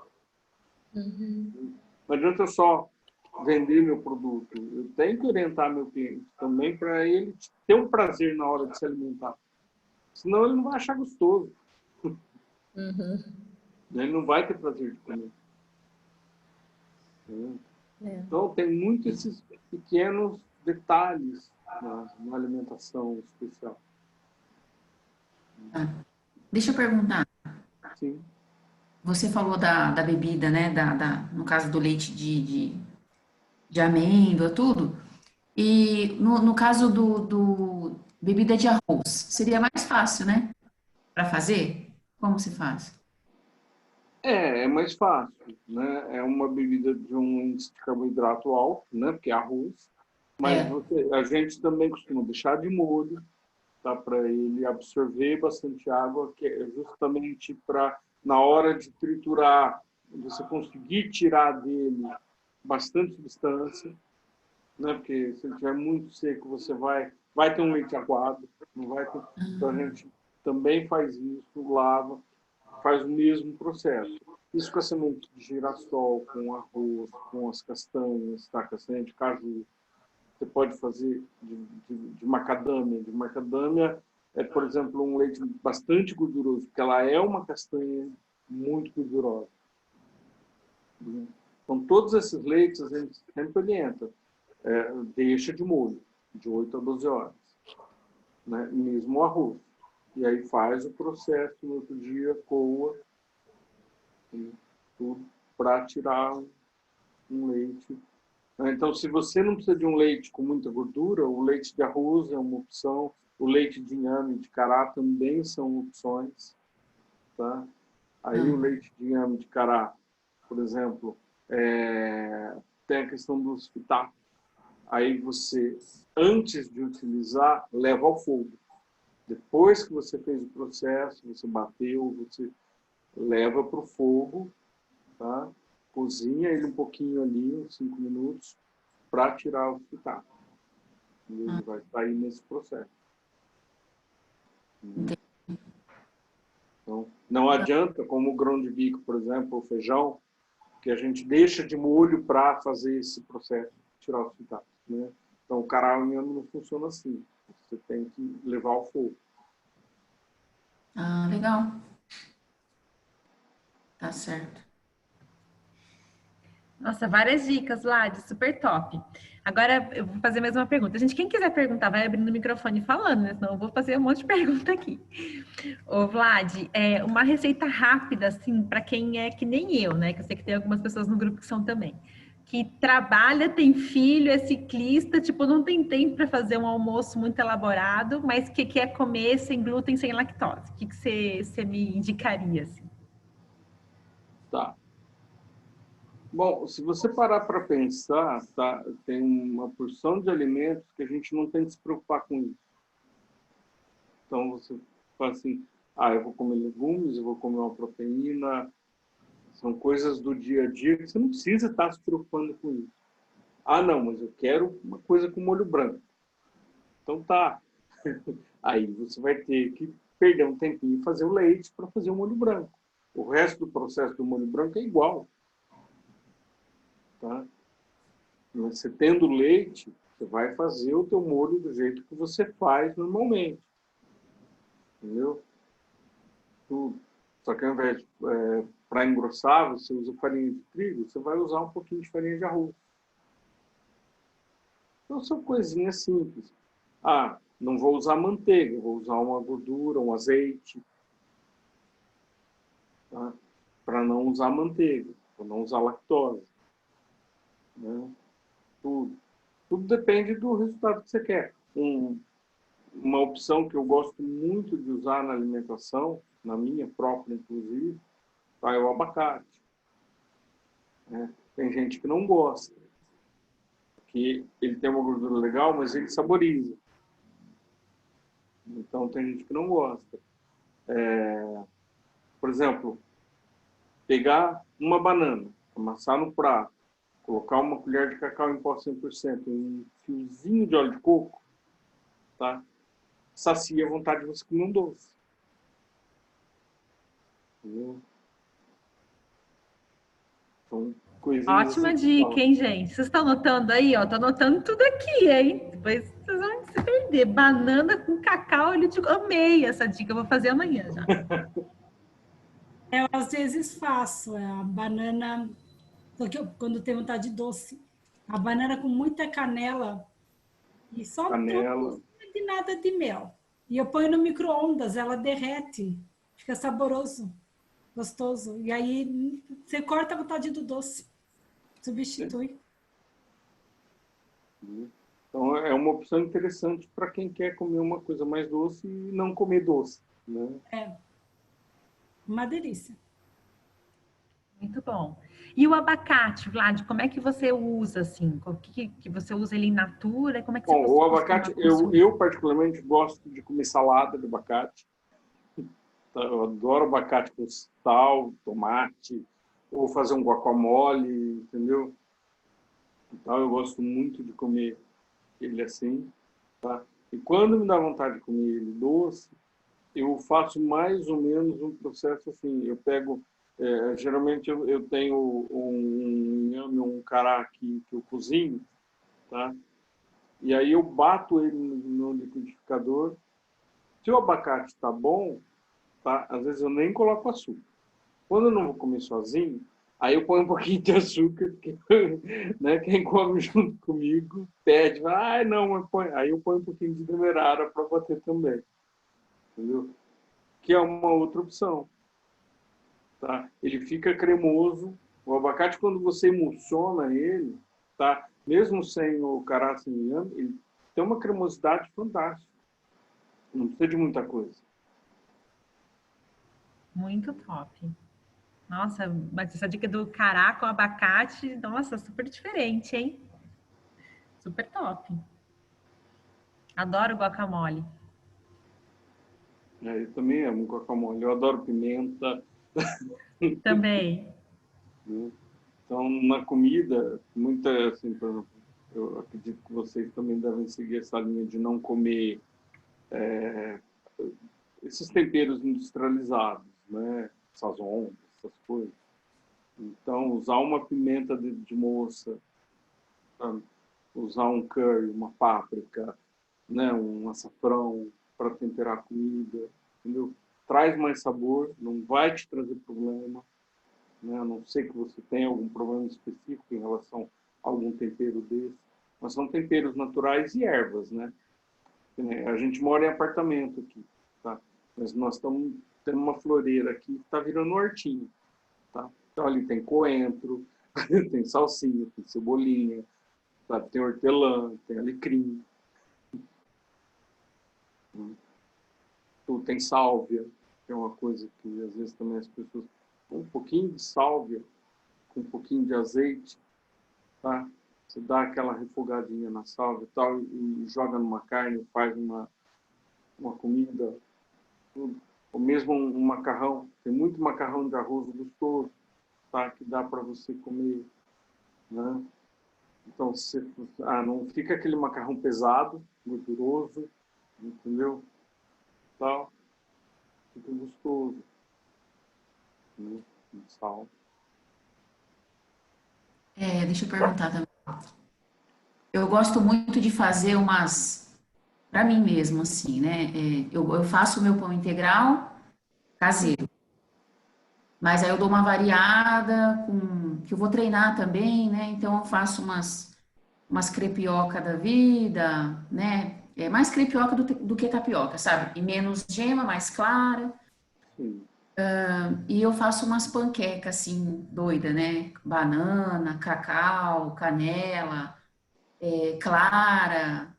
Não adianta só vender meu produto, eu tenho que orientar meu cliente também para ele ter um prazer na hora de se alimentar. Senão ele não vai achar gostoso. Ele não vai ter prazer de comer. Então, tem muitos esses pequenos detalhes na alimentação especial. Deixa eu perguntar. Sim. Você falou da bebida, né? No caso do leite de amêndoa, tudo. E no caso do bebida de arroz, seria mais fácil, né? Para fazer? Como se faz? É mais fácil, né? É uma bebida de um índice de carboidrato alto, né? Porque é arroz. Mas É. a gente também costuma deixar de molho, tá? Para ele absorver bastante água, que é justamente para, na hora de triturar, você conseguir tirar dele bastante substância, né? Porque se ele estiver muito seco, você vai ter um leite aguado, não vai ter. Então a gente também faz isso, lava, faz o mesmo processo. Isso com a semente de girassol, com arroz, com as castanhas, tá? Castanha de caju. Você pode fazer de macadâmia. De macadâmia é, por exemplo, um leite bastante gorduroso, porque ela é uma castanha muito gordurosa. Então, todos esses leites, a gente sempre orienta. Deixa de molho, de 8 a 12 horas. Né? Mesmo o arroz. E aí faz o processo no outro dia, coa, tudo, para tirar um leite. Então, se você não precisa de um leite com muita gordura, o leite de arroz é uma opção, o leite de inhame, de cará também são opções. Tá? Aí o leite de inhame, de cará, por exemplo, tem a questão dos fitatos. Aí você, antes de utilizar, leva ao fogo. Depois que você fez o processo, você bateu, você leva para o fogo, tá? Cozinha ele um pouquinho ali, uns 5 minutos, para tirar o fitato. E ele vai sair nesse processo. Então, não adianta, como o grão de bico, por exemplo, o feijão, que a gente deixa de molho para fazer esse processo, tirar o fitato. Né? Então, o cará não funciona assim. Você tem que levar ao fogo. Ah, legal. Tá certo. Nossa, várias dicas, Lade, super top. Agora eu vou fazer mais uma pergunta. Gente, quem quiser perguntar, vai abrindo o microfone e falando, né? Senão eu vou fazer um monte de pergunta aqui. Ô, Vlad, uma receita rápida, assim, para quem é que nem eu, né? Que eu sei que tem algumas pessoas no grupo que são também. Que trabalha, tem filho, é ciclista, tipo, não tem tempo para fazer um almoço muito elaborado, mas que quer comer sem glúten, sem lactose. O que você me indicaria, assim? Tá. Bom, se você parar para pensar, tá, tem uma porção de alimentos que a gente não tem que se preocupar com isso. Então, você fala assim, eu vou comer legumes, eu vou comer uma proteína, são coisas do dia a dia que você não precisa estar se preocupando com isso. Não, mas eu quero uma coisa com molho branco. Então tá. Aí você vai ter que perder um tempinho e fazer o leite para fazer o molho branco. O resto do processo do molho branco é igual. Tá? Você tendo leite, você vai fazer o teu molho do jeito que você faz normalmente. Entendeu? Tudo. Só que ao invés de, para engrossar, você usa farinha de trigo, você vai usar um pouquinho de farinha de arroz. Então são coisinhas simples. Não vou usar manteiga, vou usar uma gordura, um azeite. Tá? Para não usar manteiga, para não usar lactose. Né? Tudo depende do resultado que você quer. Uma opção que eu gosto muito de usar na alimentação, na minha própria, inclusive, é o abacate. Né? Tem gente que não gosta, porque ele tem uma gordura legal, mas ele saboriza. Então, tem gente que não gosta. Por exemplo, pegar uma banana, amassar no prato, colocar uma colher de cacau em pó 100%, um fiozinho de óleo de coco, tá? Sacia a vontade de você comer um doce. Entendeu? Então, coisinhas Ótima assim. dica, hein, gente? Vocês estão anotando aí, ó? Tô anotando tudo aqui, hein? Depois vocês vão se perder. Banana com cacau, amei essa dica, eu vou fazer amanhã já. Eu às vezes faço a banana, quando tenho vontade de doce, a banana com muita canela e só Canela. de nada de mel. E eu ponho no micro-ondas, ela derrete. fica saboroso, gostoso. E aí você corta a vontade do doce, substitui. Então, é uma opção interessante para quem quer comer uma coisa mais doce e não comer doce, né? É, uma delícia. Muito bom. E o abacate, Vlad, como é que você usa, assim? O que você usa ele in natura? Como é que você Bom, o costuma abacate, consumir? eu particularmente gosto de comer salada de abacate. Eu adoro abacate com sal, tomate, ou fazer um guacamole, entendeu? Então, eu gosto muito de comer ele assim, tá? E quando me dá vontade de comer ele doce, eu faço mais ou menos um processo assim. Eu pego, geralmente eu tenho um inhame, um cará que eu cozinho, tá? E aí eu bato ele no liquidificador. Se o abacate está bom, tá? Às vezes eu nem coloco açúcar. Quando eu não vou comer sozinho, aí eu ponho um pouquinho de açúcar, porque, né, quem come junto comigo pede, ah, não, mas põe. Aí eu ponho um pouquinho de demerara para bater também, entendeu? Que é uma outra opção, tá? Ele fica cremoso. O abacate, quando você emulsiona ele, tá? Mesmo sem o cará, sem inhame, ele tem uma cremosidade fantástica. Não precisa de muita coisa. Muito top. Nossa, mas essa dica do cará com abacate, nossa, super diferente, hein? Super top. Adoro guacamole. Eu também amo guacamole. Eu adoro pimenta. Também. Né? Então, na comida, muita, assim, por exemplo, eu acredito que vocês também devem seguir essa linha de não comer esses temperos industrializados, né? Sazon, essas coisas. Então, usar uma pimenta de moça, tá? Usar um curry, uma páprica, né? Um açafrão para temperar a comida, entendeu? Traz mais sabor, não vai te trazer problema, né? A não ser que você tenha algum problema específico em relação a algum tempero desse, mas são temperos naturais e ervas, né? A gente mora em apartamento aqui, tá? Mas nós estamos tendo uma floreira aqui que está virando um hortinho, tá? Então ali tem coentro, tem salsinha, tem cebolinha, tá? Tem hortelã, tem alecrim, tudo tem sálvia, que é uma coisa que às vezes também as pessoas... Um pouquinho de sálvia com um pouquinho de azeite, tá? Você dá aquela refogadinha na sálvia e tal, e joga numa carne, faz uma comida, tudo. Ou mesmo um macarrão, tem muito macarrão de arroz gostoso, tá? Que dá para você comer, né? Então, não fica aquele macarrão pesado, gorduroso, entendeu? Tal, fica gostoso, né? Sal. Deixa eu perguntar também. Eu gosto muito de fazer umas, para mim mesmo, assim, né? Eu faço o meu pão integral caseiro, mas aí eu dou uma variada que eu vou treinar também, né? Então eu faço umas crepioca da vida, né? É mais crepioca do que tapioca, sabe? E menos gema, mais clara. Sim. E eu faço umas panquecas assim, doida, né? Banana, cacau, canela, clara,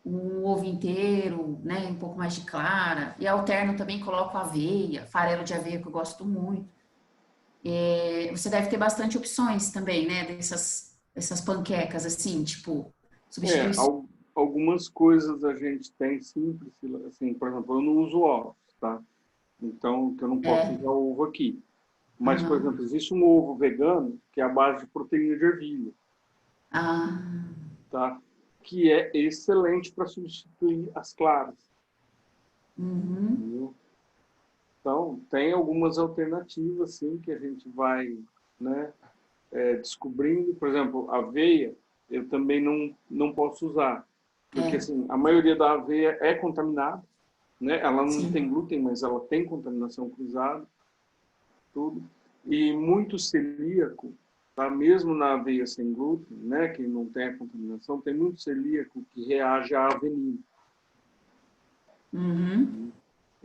um ovo inteiro, né? Um pouco mais de clara. E alterno também, coloco aveia, farelo de aveia que eu gosto muito. Você deve ter bastante opções também, né? Dessas panquecas assim, tipo, substituição. Algumas coisas a gente tem simples, assim, por exemplo, eu não uso ovos, tá? Então, que eu não posso usar ovo aqui. Mas, por Aham. exemplo, existe um ovo vegano que é a base de proteína de ervilha, Ah, tá? Que é excelente para substituir as claras, uhum. entendeu? Então, tem algumas alternativas, sim, que a gente vai, né, descobrindo. Por exemplo, aveia, eu também não posso usar, porque É, assim, a maioria da aveia é contaminada, né? Ela não tem sim. glúten, mas ela tem contaminação cruzada, tudo. E muito celíaco, tá? Mesmo na aveia sem glúten, né, que não tem a contaminação, tem muito celíaco que reage à avenina. Uhum.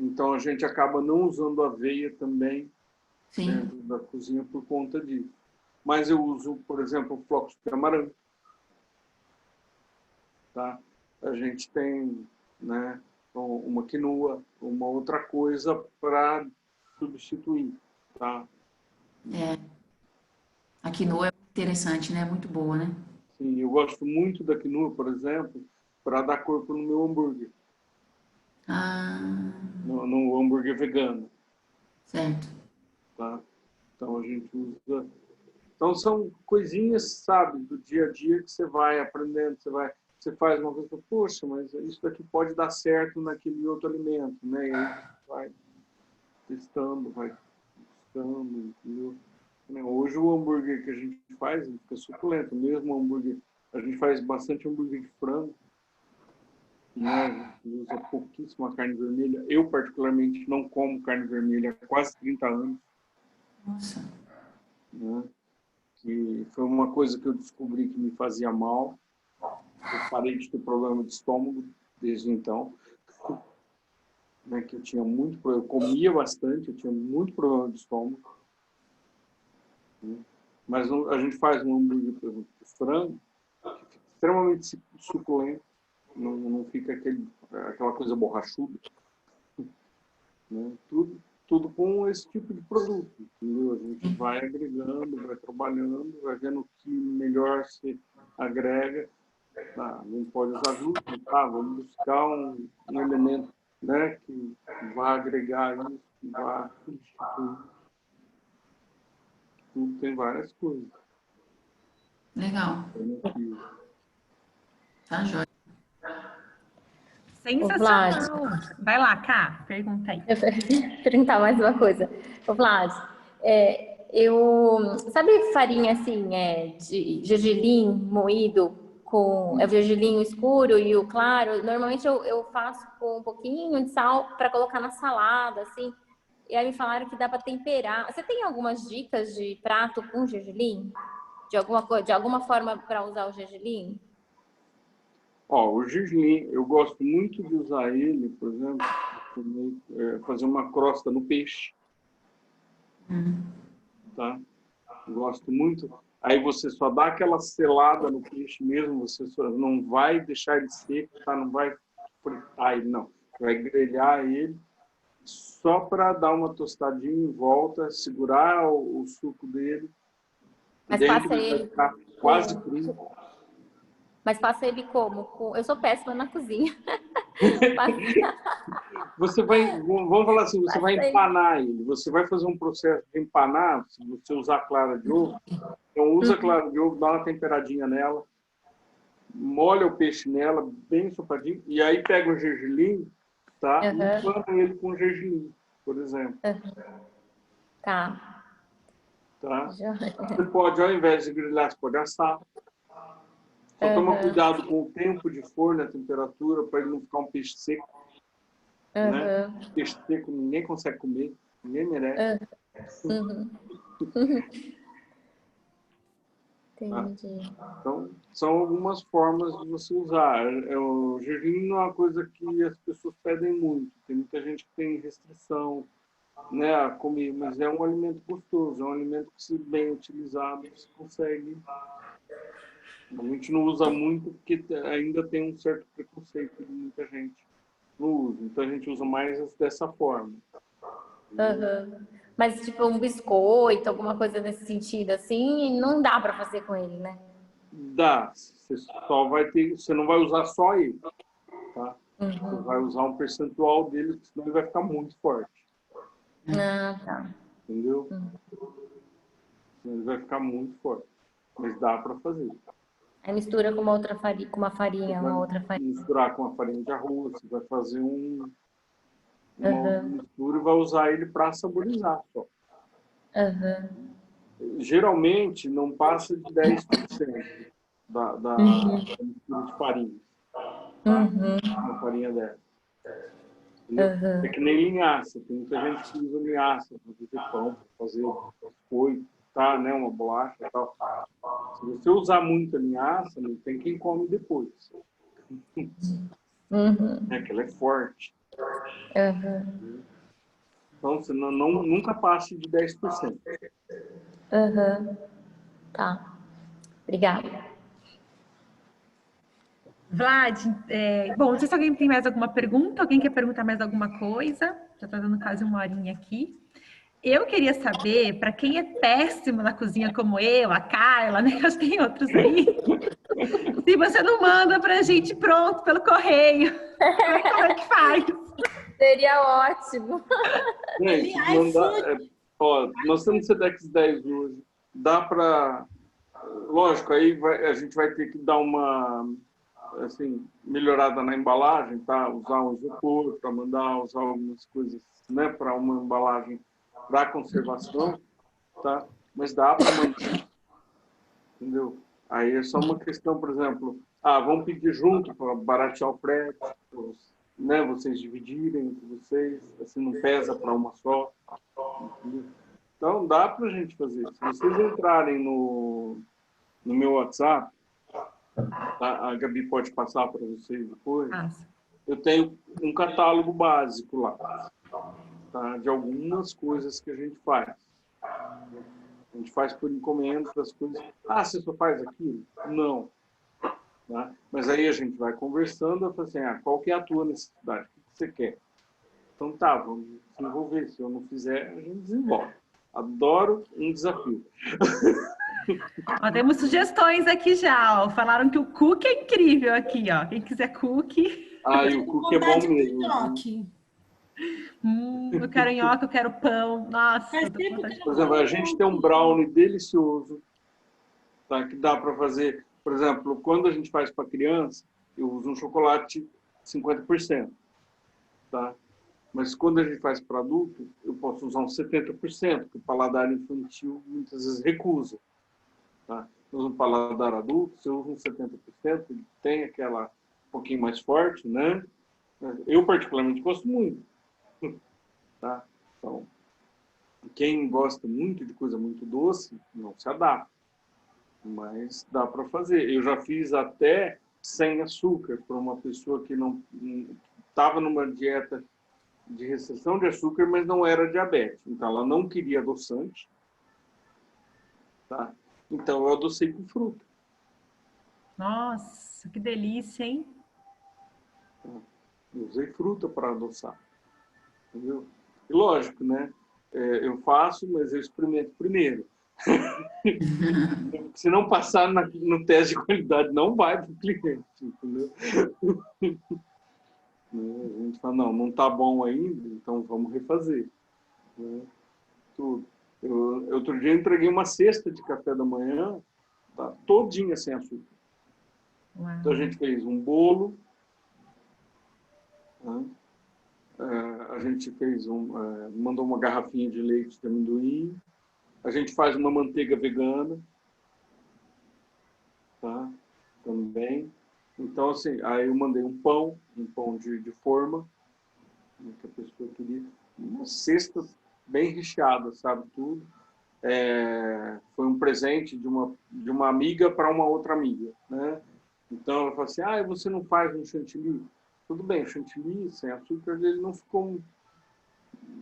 Então, a gente acaba não usando aveia também Sim. dentro da cozinha por conta disso. Mas eu uso, por exemplo, flocos de camarão. Tá? A gente tem, né, uma quinoa, uma outra coisa para substituir. Tá? A quinoa é interessante, né? Muito boa, né? Sim, eu gosto muito da quinoa, por exemplo, para dar corpo no meu hambúrguer. Ah, No hambúrguer vegano. certo. Tá? Então, a gente usa... Então, são coisinhas, sabe, do dia a dia que você vai aprendendo, você faz uma coisa, poxa, mas isso daqui pode dar certo naquele outro alimento, né? E aí vai testando, entendeu? Hoje o hambúrguer que a gente faz fica suculento, mesmo hambúrguer, a gente faz bastante hambúrguer de frango, né? A gente usa pouquíssima carne vermelha. Eu, particularmente, não como carne vermelha há quase 30 anos. Nossa. Né? Que foi uma coisa que eu descobri que me fazia mal. Eu parei de ter problema de estômago desde então. Né? Que eu comia bastante, eu tinha muito problema de estômago. Né? Mas a gente faz um hambúrguer, por exemplo, de frango, que fica extremamente suculento, não fica aquela coisa borrachuda. Né? Tudo com esse tipo de produto, entendeu? A gente vai agregando, vai trabalhando, vai vendo o que melhor se agrega. Não pode usar glúten, vamos buscar um elemento, né, que vai agregar isso, que vai substituir. Tudo tem várias coisas. Legal. Tá joia. Sensacional. Vai lá, Ká, pergunta aí. Eu vou perguntar mais uma coisa. Ô, Vlad, sabe farinha assim, de gergelim moído com o gergelim escuro e o claro? Normalmente eu faço com um pouquinho de sal para colocar na salada, assim. E aí me falaram que dá para temperar. Você tem algumas dicas de prato com gergelim? De alguma forma para usar o gergelim? O gergelim, eu gosto muito de usar ele, por exemplo, fazer uma crosta no peixe. Tá? Gosto muito. Aí você só dá aquela selada no peixe mesmo, você só não vai deixar ele seco, tá? Não vai fritar ele, não. Vai grelhar ele só para dar uma tostadinha em volta, segurar o suco dele. Mas dentro passa ele vai ele ficar quase frio. Mas passa ele como? Eu sou péssima na cozinha. Você vai, vamos falar assim, você vai empanar ele. Você vai fazer um processo de empanar, se você usar clara de ovo. Então, usa clara de ovo, dá uma temperadinha nela, molha o peixe nela, bem ensopadinho, e aí pega o gergelim, tá? E empana ele com gergelim, por exemplo. Tá. Você pode, ao invés de grelhar, você pode assar. Só toma cuidado com o tempo de forno, a temperatura, para ele não ficar um peixe seco. Né? Peixe seco ninguém consegue comer, ninguém merece. Entendi. Então, são algumas formas de você usar. O gergelim não é uma coisa que as pessoas pedem muito. Tem muita gente que tem restrição, né, a comer, mas é um alimento gostoso, é um alimento que, se bem utilizado, você consegue. A gente não usa muito porque ainda tem um certo preconceito de muita gente no uso. Então, a gente usa mais dessa forma. Mas, tipo, um biscoito, alguma coisa nesse sentido, assim, não dá para fazer com ele, né? Dá. Você não vai usar só ele, tá? Você vai usar um percentual dele, senão ele vai ficar muito forte. Tá. Entendeu? Ele vai ficar muito forte. Mas dá para fazer. Aí mistura com uma outra farinha, Misturar com a farinha de arroz, você vai fazer uma mistura e vai usar ele para saborizar só. Geralmente não passa de 10% da mistura de farinha. Uma farinha dessa. É que nem linhaça. Tem muita gente que usa linhaça para fazer pão, para fazer biscoito, tá, né? Uma bolacha e tal. Se você usar muita linhaça, não tem quem come depois. É que ela é forte. Aham. Então, você nunca passe de 10%. Aham. Tá. Obrigada. Vlad, bom, não sei se alguém tem mais alguma pergunta, alguém quer perguntar mais alguma coisa? Já está dando quase uma horinha aqui. Eu queria saber, para quem é péssimo na cozinha como eu, a Carla, né? Acho que tem outros aí. Se você não manda para a gente pronto pelo correio, como é que faz? Seria ótimo. Gente, ó, nós temos Sedex 10 hoje. Dá para... Lógico, aí a gente vai ter que dar uma assim, melhorada na embalagem, tá? Usar um isopor para mandar, usar algumas coisas, né? Para uma embalagem para conservação, tá? Mas dá para manter, entendeu? Aí é só uma questão, por exemplo, vamos pedir junto para baratear o frete, né? Vocês dividirem entre vocês, assim não pesa para uma só. Entendeu? Então dá para a gente fazer. Se vocês entrarem no meu WhatsApp, tá? A Gabi pode passar para vocês depois. Eu tenho um catálogo básico lá, tá? De algumas coisas que a gente faz. A gente faz por encomenda das coisas. Você só faz aquilo? Não. Tá? Mas aí a gente vai conversando e fala assim, qual que é a tua necessidade? O que você quer? Então tá, vamos desenvolver. Se eu não fizer, a gente desenvolve. Adoro um desafio. Ó, temos sugestões aqui já, ó. Falaram que o cookie é incrível aqui, ó. Quem quiser cookie. E o cookie é bom mesmo. Eu quero nhoque, eu quero pão. Nossa, por exemplo, a gente tem um brownie delicioso, tá? Que dá para fazer. Por exemplo, quando a gente faz para criança, eu uso um chocolate 50%, tá? Mas quando a gente faz para adulto, eu posso usar uns 70%, que o paladar infantil muitas vezes recusa. Tá? No paladar adulto, se eu uso uns 70%, ele tem aquela um pouquinho mais forte, né? Eu particularmente gosto muito. Tá? Então, quem gosta muito de coisa muito doce, não se adapta. Mas dá para fazer. Eu já fiz até sem açúcar para uma pessoa que não estava numa dieta de restrição de açúcar, mas não era diabética. Então, ela não queria adoçante. Tá? Então, eu adocei com fruta. Nossa, que delícia, hein? Eu usei fruta para adoçar. Entendeu? E lógico, né? Eu faço, mas eu experimento primeiro. Se não passar no teste de qualidade, não vai para o cliente, entendeu? A gente fala, não está bom ainda, então vamos refazer. Né? Tudo. Outro dia eu entreguei uma cesta de café da manhã, tá, todinha sem açúcar. Uau. Então a gente fez um bolo, né? A gente fez mandou uma garrafinha de leite de amendoim, a gente faz uma manteiga vegana, tá? Também. Então, assim, aí eu mandei um pão de forma, né, que a pessoa queria, uma cesta bem recheada, sabe, tudo. Foi um presente de uma amiga para uma outra amiga, né? Então, ela falou assim, você não faz um chantilly? Tudo bem, o chantilly sem açúcar, ele não ficou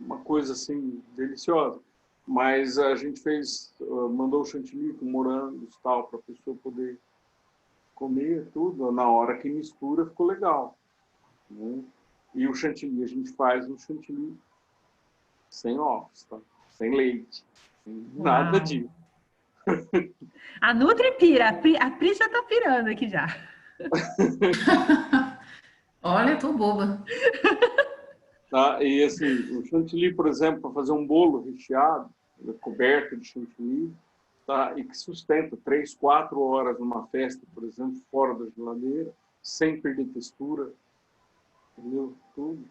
uma coisa assim deliciosa. Mas a gente mandou o chantilly com morangos e tal, para a pessoa poder comer tudo. Na hora que mistura, ficou legal. Né? E o chantilly, a gente faz um chantilly sem ovos, tá? Sem leite, sem nada disso. A Nutri pira, a Pri já tá pirando aqui já. Olha, tô boba. Tá? E assim, o chantilly, por exemplo, para fazer um bolo recheado, coberto de chantilly, tá? E que sustenta 3, 4 horas numa festa, por exemplo, fora da geladeira, sem perder textura, entendeu? Tudo.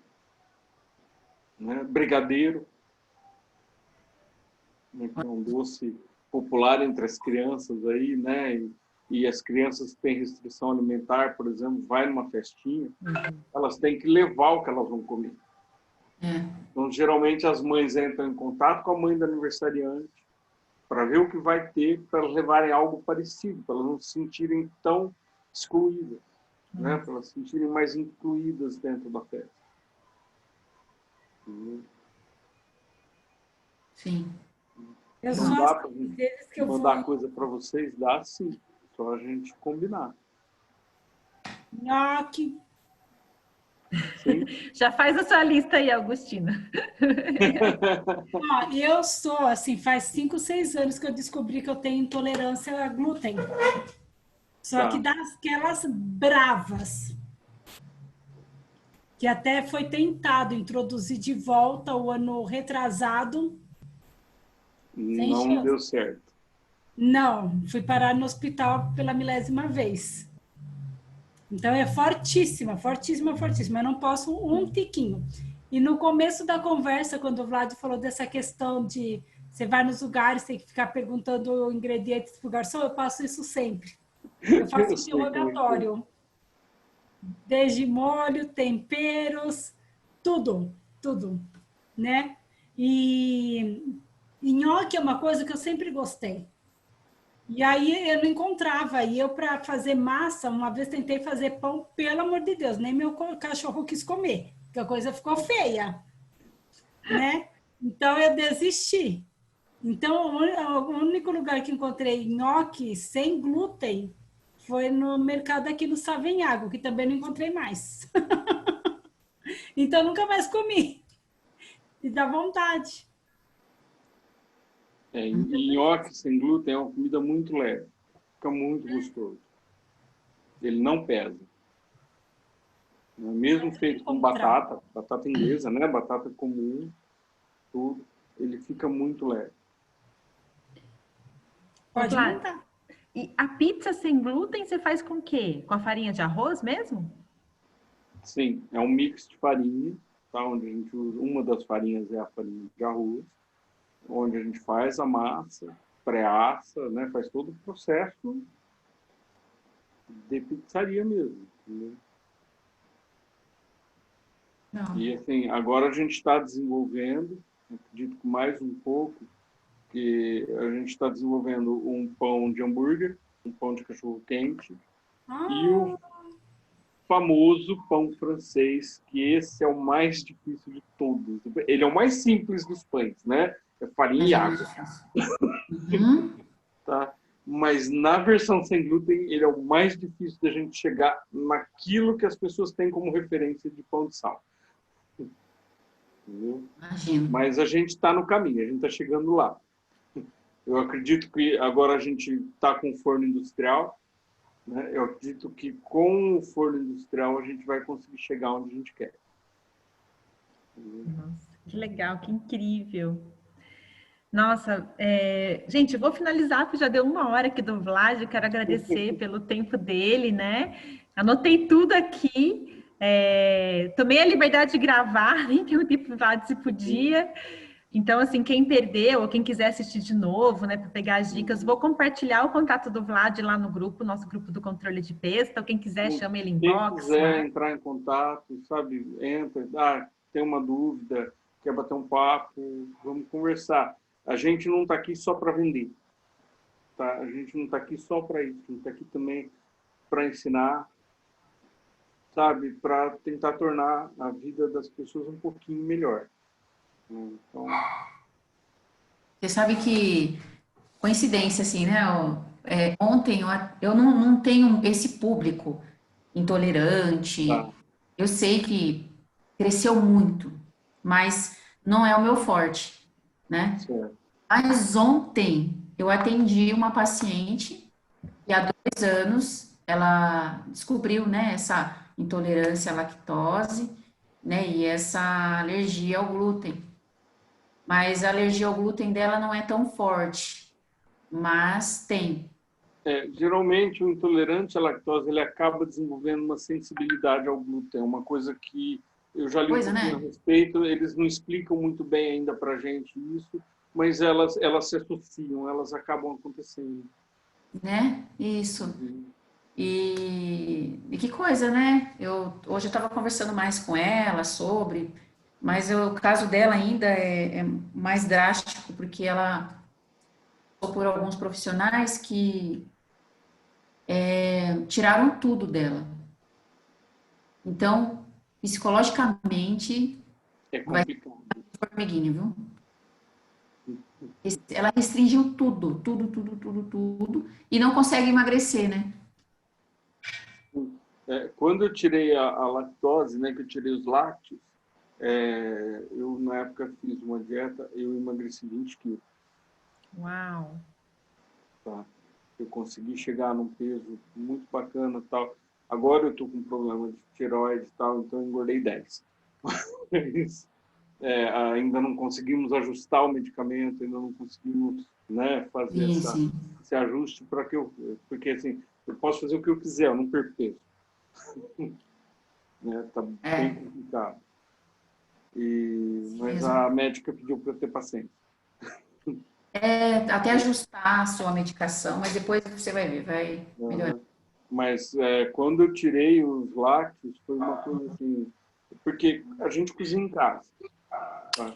Né? Brigadeiro, né? Que é um doce popular entre as crianças aí, né? E as crianças que têm restrição alimentar, por exemplo, vai numa festinha, elas têm que levar o que elas vão comer. Então, geralmente, as mães entram em contato com a mãe do aniversariante para ver o que vai ter, para elas levarem algo parecido, para elas não se sentirem tão excluídas, né? Para elas se sentirem mais incluídas dentro da festa. Sim. Eu Não sou dá assim, para desde que eu mandar vou coisa para vocês, dá sim. Só a gente combinar. nhoque. Sim. Já faz a sua lista aí, Augustina. Ó, eu sou assim, faz 5, 6 anos que eu descobri que eu tenho intolerância a glúten. Só que Tá. daquelas bravas, que até foi tentado introduzir de volta o ano retrasado, sem Não chance. deu certo. Não, fui parar no hospital pela milésima vez. Então é fortíssima, fortíssima, fortíssima. Eu não posso um tiquinho. E no começo da conversa, quando o Vlad falou dessa questão de você vai nos lugares, tem que ficar perguntando ingredientes para o garçom, eu faço isso sempre. Eu faço Eu sei como é que é. interrogatório. Desde molho, temperos, tudo, tudo, né? E nhoque é uma coisa que eu sempre gostei. E aí eu não encontrava. E eu, para fazer massa, uma vez tentei fazer pão, pelo amor de Deus, nem meu cachorro quis comer, porque a coisa ficou feia, né? Então eu desisti. Então o único lugar que encontrei nhoque sem glúten foi no mercado aqui no Savenhago, que também não encontrei mais. Então nunca mais comi. E dá vontade. E nhoque sem glúten é uma comida muito leve. Fica muito gostoso. Ele não pesa. Mesmo feito com batata inglesa, né? Batata comum, tudo, ele fica muito leve. Pode Vlad, montar. e a pizza sem glúten você faz com o quê? Com a farinha de arroz mesmo? Sim, é um mix de farinha, tá? Onde a gente usa, uma das farinhas é a farinha de arroz, onde a gente faz a massa, pré-assa, né? Faz todo o processo de pizzaria mesmo. Entendeu? Não. E assim, agora a gente está desenvolvendo, acredito que mais um pouco, que a gente está desenvolvendo um pão de hambúrguer, um pão de cachorro quente e o famoso pão francês, que esse é o mais difícil de todos. Ele é o mais simples dos pães, né? É farinha e água, Uhum. tá? Mas na versão sem glúten, ele é o mais difícil da gente chegar naquilo que as pessoas têm como referência de pão de sal. Entendeu? Imagino. Mas a gente está no caminho, a gente está chegando lá. Eu acredito que agora a gente está com o forno industrial, né? Eu acredito que com o forno industrial a gente vai conseguir chegar onde a gente quer. Nossa, que legal, que incrível. Nossa, gente, eu vou finalizar, porque já deu 1 hora aqui do Vlad, eu quero agradecer pelo tempo dele, né? Anotei tudo aqui, tomei a liberdade de gravar, nem perguntei para o Vlad se podia. Então, assim, quem perdeu ou quem quiser assistir de novo, né, para pegar as dicas, vou compartilhar o contato do Vlad lá no grupo, nosso grupo do controle de peso. Então, quem quiser, chama ele Quem inbox quiser lá. entrar em contato, sabe, entra, tem uma dúvida, quer bater um papo, vamos conversar. A gente não está aqui só para vender, tá? A gente não está aqui só para isso, a gente está aqui também para ensinar, sabe, para tentar tornar a vida das pessoas um pouquinho melhor. Então, Você sabe que, coincidência, assim, né? Ontem eu não tenho esse público intolerante. tá, Eu sei que cresceu muito, mas não é o meu forte, né? certo. Mas ontem eu atendi uma paciente que há 2 anos ela descobriu, né, essa intolerância à lactose, né, e essa alergia ao glúten. Mas a alergia ao glúten dela não é tão forte, mas tem. Geralmente, o intolerante à lactose ele acaba desenvolvendo uma sensibilidade ao glúten. É uma coisa que eu já li um Coisa, pouquinho a né? respeito. Eles não explicam muito bem ainda para a gente isso, mas elas se associam, elas acabam acontecendo. Né? Isso. E que coisa, né? Hoje eu estava conversando mais com ela sobre, mas o caso dela ainda é mais drástico, porque ela passou por alguns profissionais que tiraram tudo dela. Então, psicologicamente, É complicado. Formiguinha, viu? Ela restringiu tudo, e não consegue emagrecer, né? Quando eu tirei a lactose, né, que eu tirei os lácteos, eu, na época, fiz uma dieta, eu emagreci 20 quilos. Uau! Tá? Eu consegui chegar num peso muito bacana e tal. Agora eu tô com problema de tireoide e tal, então eu engordei 10. Mas, ainda não conseguimos ajustar o medicamento, ainda não conseguimos, né, fazer esse ajuste para que porque assim, eu posso fazer o que eu quiser, eu não perco peso. Né? Tá bem complicado. Mas a médica pediu para eu ter paciência. Até ajustar a sua medicação, mas depois você vai ver, vai melhorar. Mas quando eu tirei os lácteos, foi uma coisa assim, porque a gente cozinha em casa. Tá?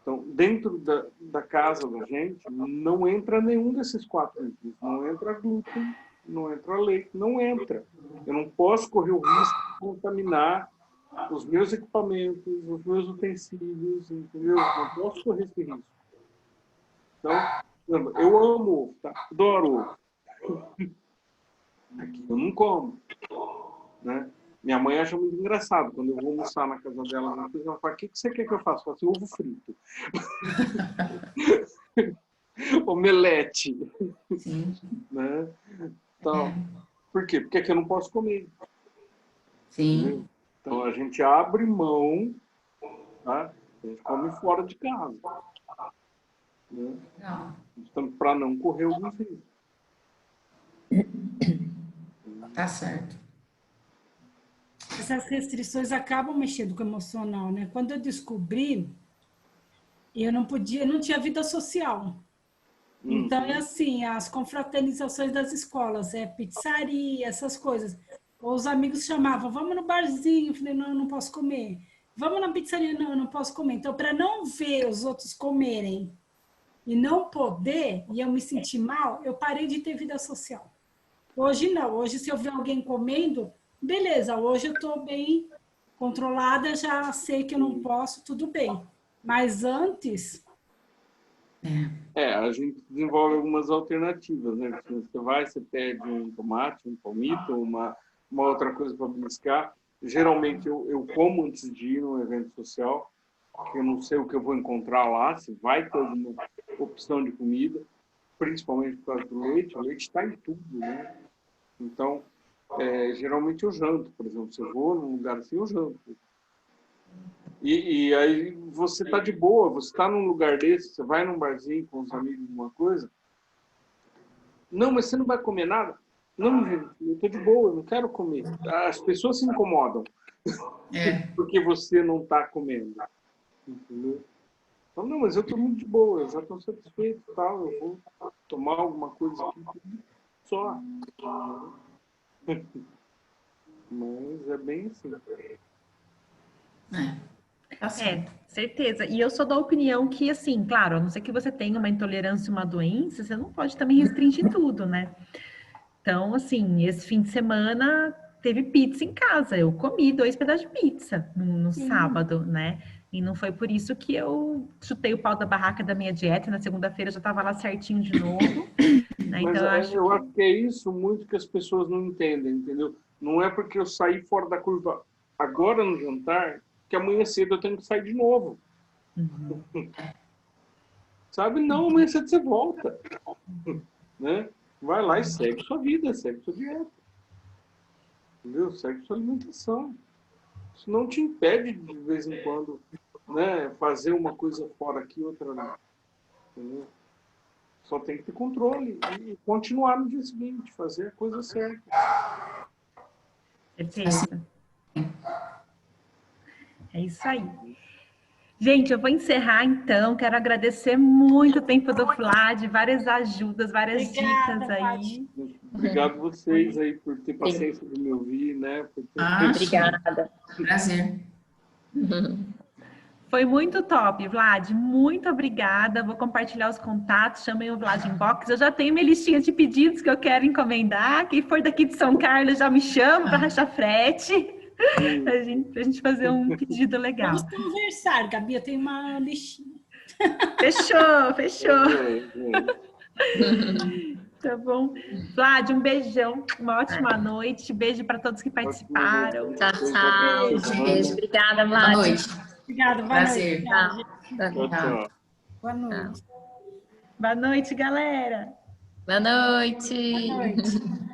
Então, dentro da casa da gente, não entra nenhum desses 4 itens. Não entra glúten, não entra leite, não entra. Eu não posso correr o risco de contaminar os meus equipamentos, os meus utensílios, entendeu? Não posso correr esse risco. Então, eu amo ovo, tá? Adoro ovo. Aqui eu não como, né? Minha mãe acha muito engraçado quando eu vou almoçar na casa dela. Ela fala: o que você quer que eu faça? Eu falo assim: ovo frito. Omelete. Sim. Né? Então, por quê? Porque aqui eu não posso comer. Sim. Entendeu? Então a gente abre mão, tá? A gente come fora de casa. Né? Então, para não correr o risco. Tá certo. Essas restrições acabam mexendo com o emocional, né? Quando eu descobri, eu não tinha vida social. Então, é assim, as confraternizações das escolas, pizzaria, essas coisas. Os amigos chamavam: vamos no barzinho. Eu falei: não, eu não posso comer. Vamos na pizzaria. Não, eu não posso comer. Então, para não ver os outros comerem e não poder, e eu me sentir mal, eu parei de ter vida social. Hoje não. Hoje, se eu ver alguém comendo, beleza, hoje eu estou bem controlada, já sei que eu não posso, tudo bem. Mas antes... a gente desenvolve algumas alternativas, né? Você vai, você pede um tomate, um palmito, uma outra coisa para beliscar. Geralmente eu como antes de ir num evento social, porque eu não sei o que eu vou encontrar lá, se vai ter alguma opção de comida, principalmente por causa do leite. O leite está em tudo, né? Então, geralmente eu janto, por exemplo. Se eu vou num lugar assim, eu janto. E aí você está de boa, você está num lugar desse, você vai num barzinho com os amigos, alguma coisa. Não, mas você não vai comer nada? Não, gente, eu estou de boa, eu não quero comer. As pessoas se incomodam porque você não está comendo. Entendeu? Então, não, mas eu estou muito de boa, eu já estou satisfeito, tal, eu vou tomar alguma coisa aqui só. Mas é bem assim. Certeza. E eu sou da opinião que, assim, claro, a não ser que você tenha uma intolerância, uma doença, você não pode também restringir tudo, né? Então, assim, esse fim de semana teve pizza em casa. Eu comi 2 pedaços de pizza no sábado, né? E não foi por isso que eu chutei o pau da barraca da minha dieta. Na segunda-feira já estava lá certinho de novo. Né? Mas então, eu acho que é isso muito que as pessoas não entendem, entendeu? Não é porque eu saí fora da curva agora no jantar que amanhã cedo eu tenho que sair de novo. Sabe? Não, amanhã cedo você volta. Né? Vai lá e segue sua vida, segue sua dieta. Entendeu? Segue sua alimentação. Isso não te impede de vez em quando, né, fazer uma coisa fora aqui, outra lá. Entendeu? Só tem que ter controle e continuar no dia seguinte, fazer a coisa certa. É isso aí. Gente, eu vou encerrar então. Quero agradecer muito o tempo do Vlad, várias ajudas, várias dicas aí. Obrigado a vocês aí por ter paciência de me ouvir, né? Obrigada. Prazer. Foi muito top, Vlad. Muito obrigada. Vou compartilhar os contatos. Chamem o Vlad Inbox. Eu já tenho minha listinha de pedidos que eu quero encomendar. Quem for daqui de São Carlos já me chama para rachar frete. Pra gente fazer um pedido legal. Vamos conversar, Gabi, eu tenho uma listinha. Fechou. Tá bom. Vlad, um beijão, uma ótima noite. Beijo para todos que participaram. Tchau, tchau. Beijo. Obrigada, Boa Vlad. noite. Obrigada, boa Prazer. noite. Tchau, tchau. Boa noite. Boa noite, galera. Boa noite. Boa noite.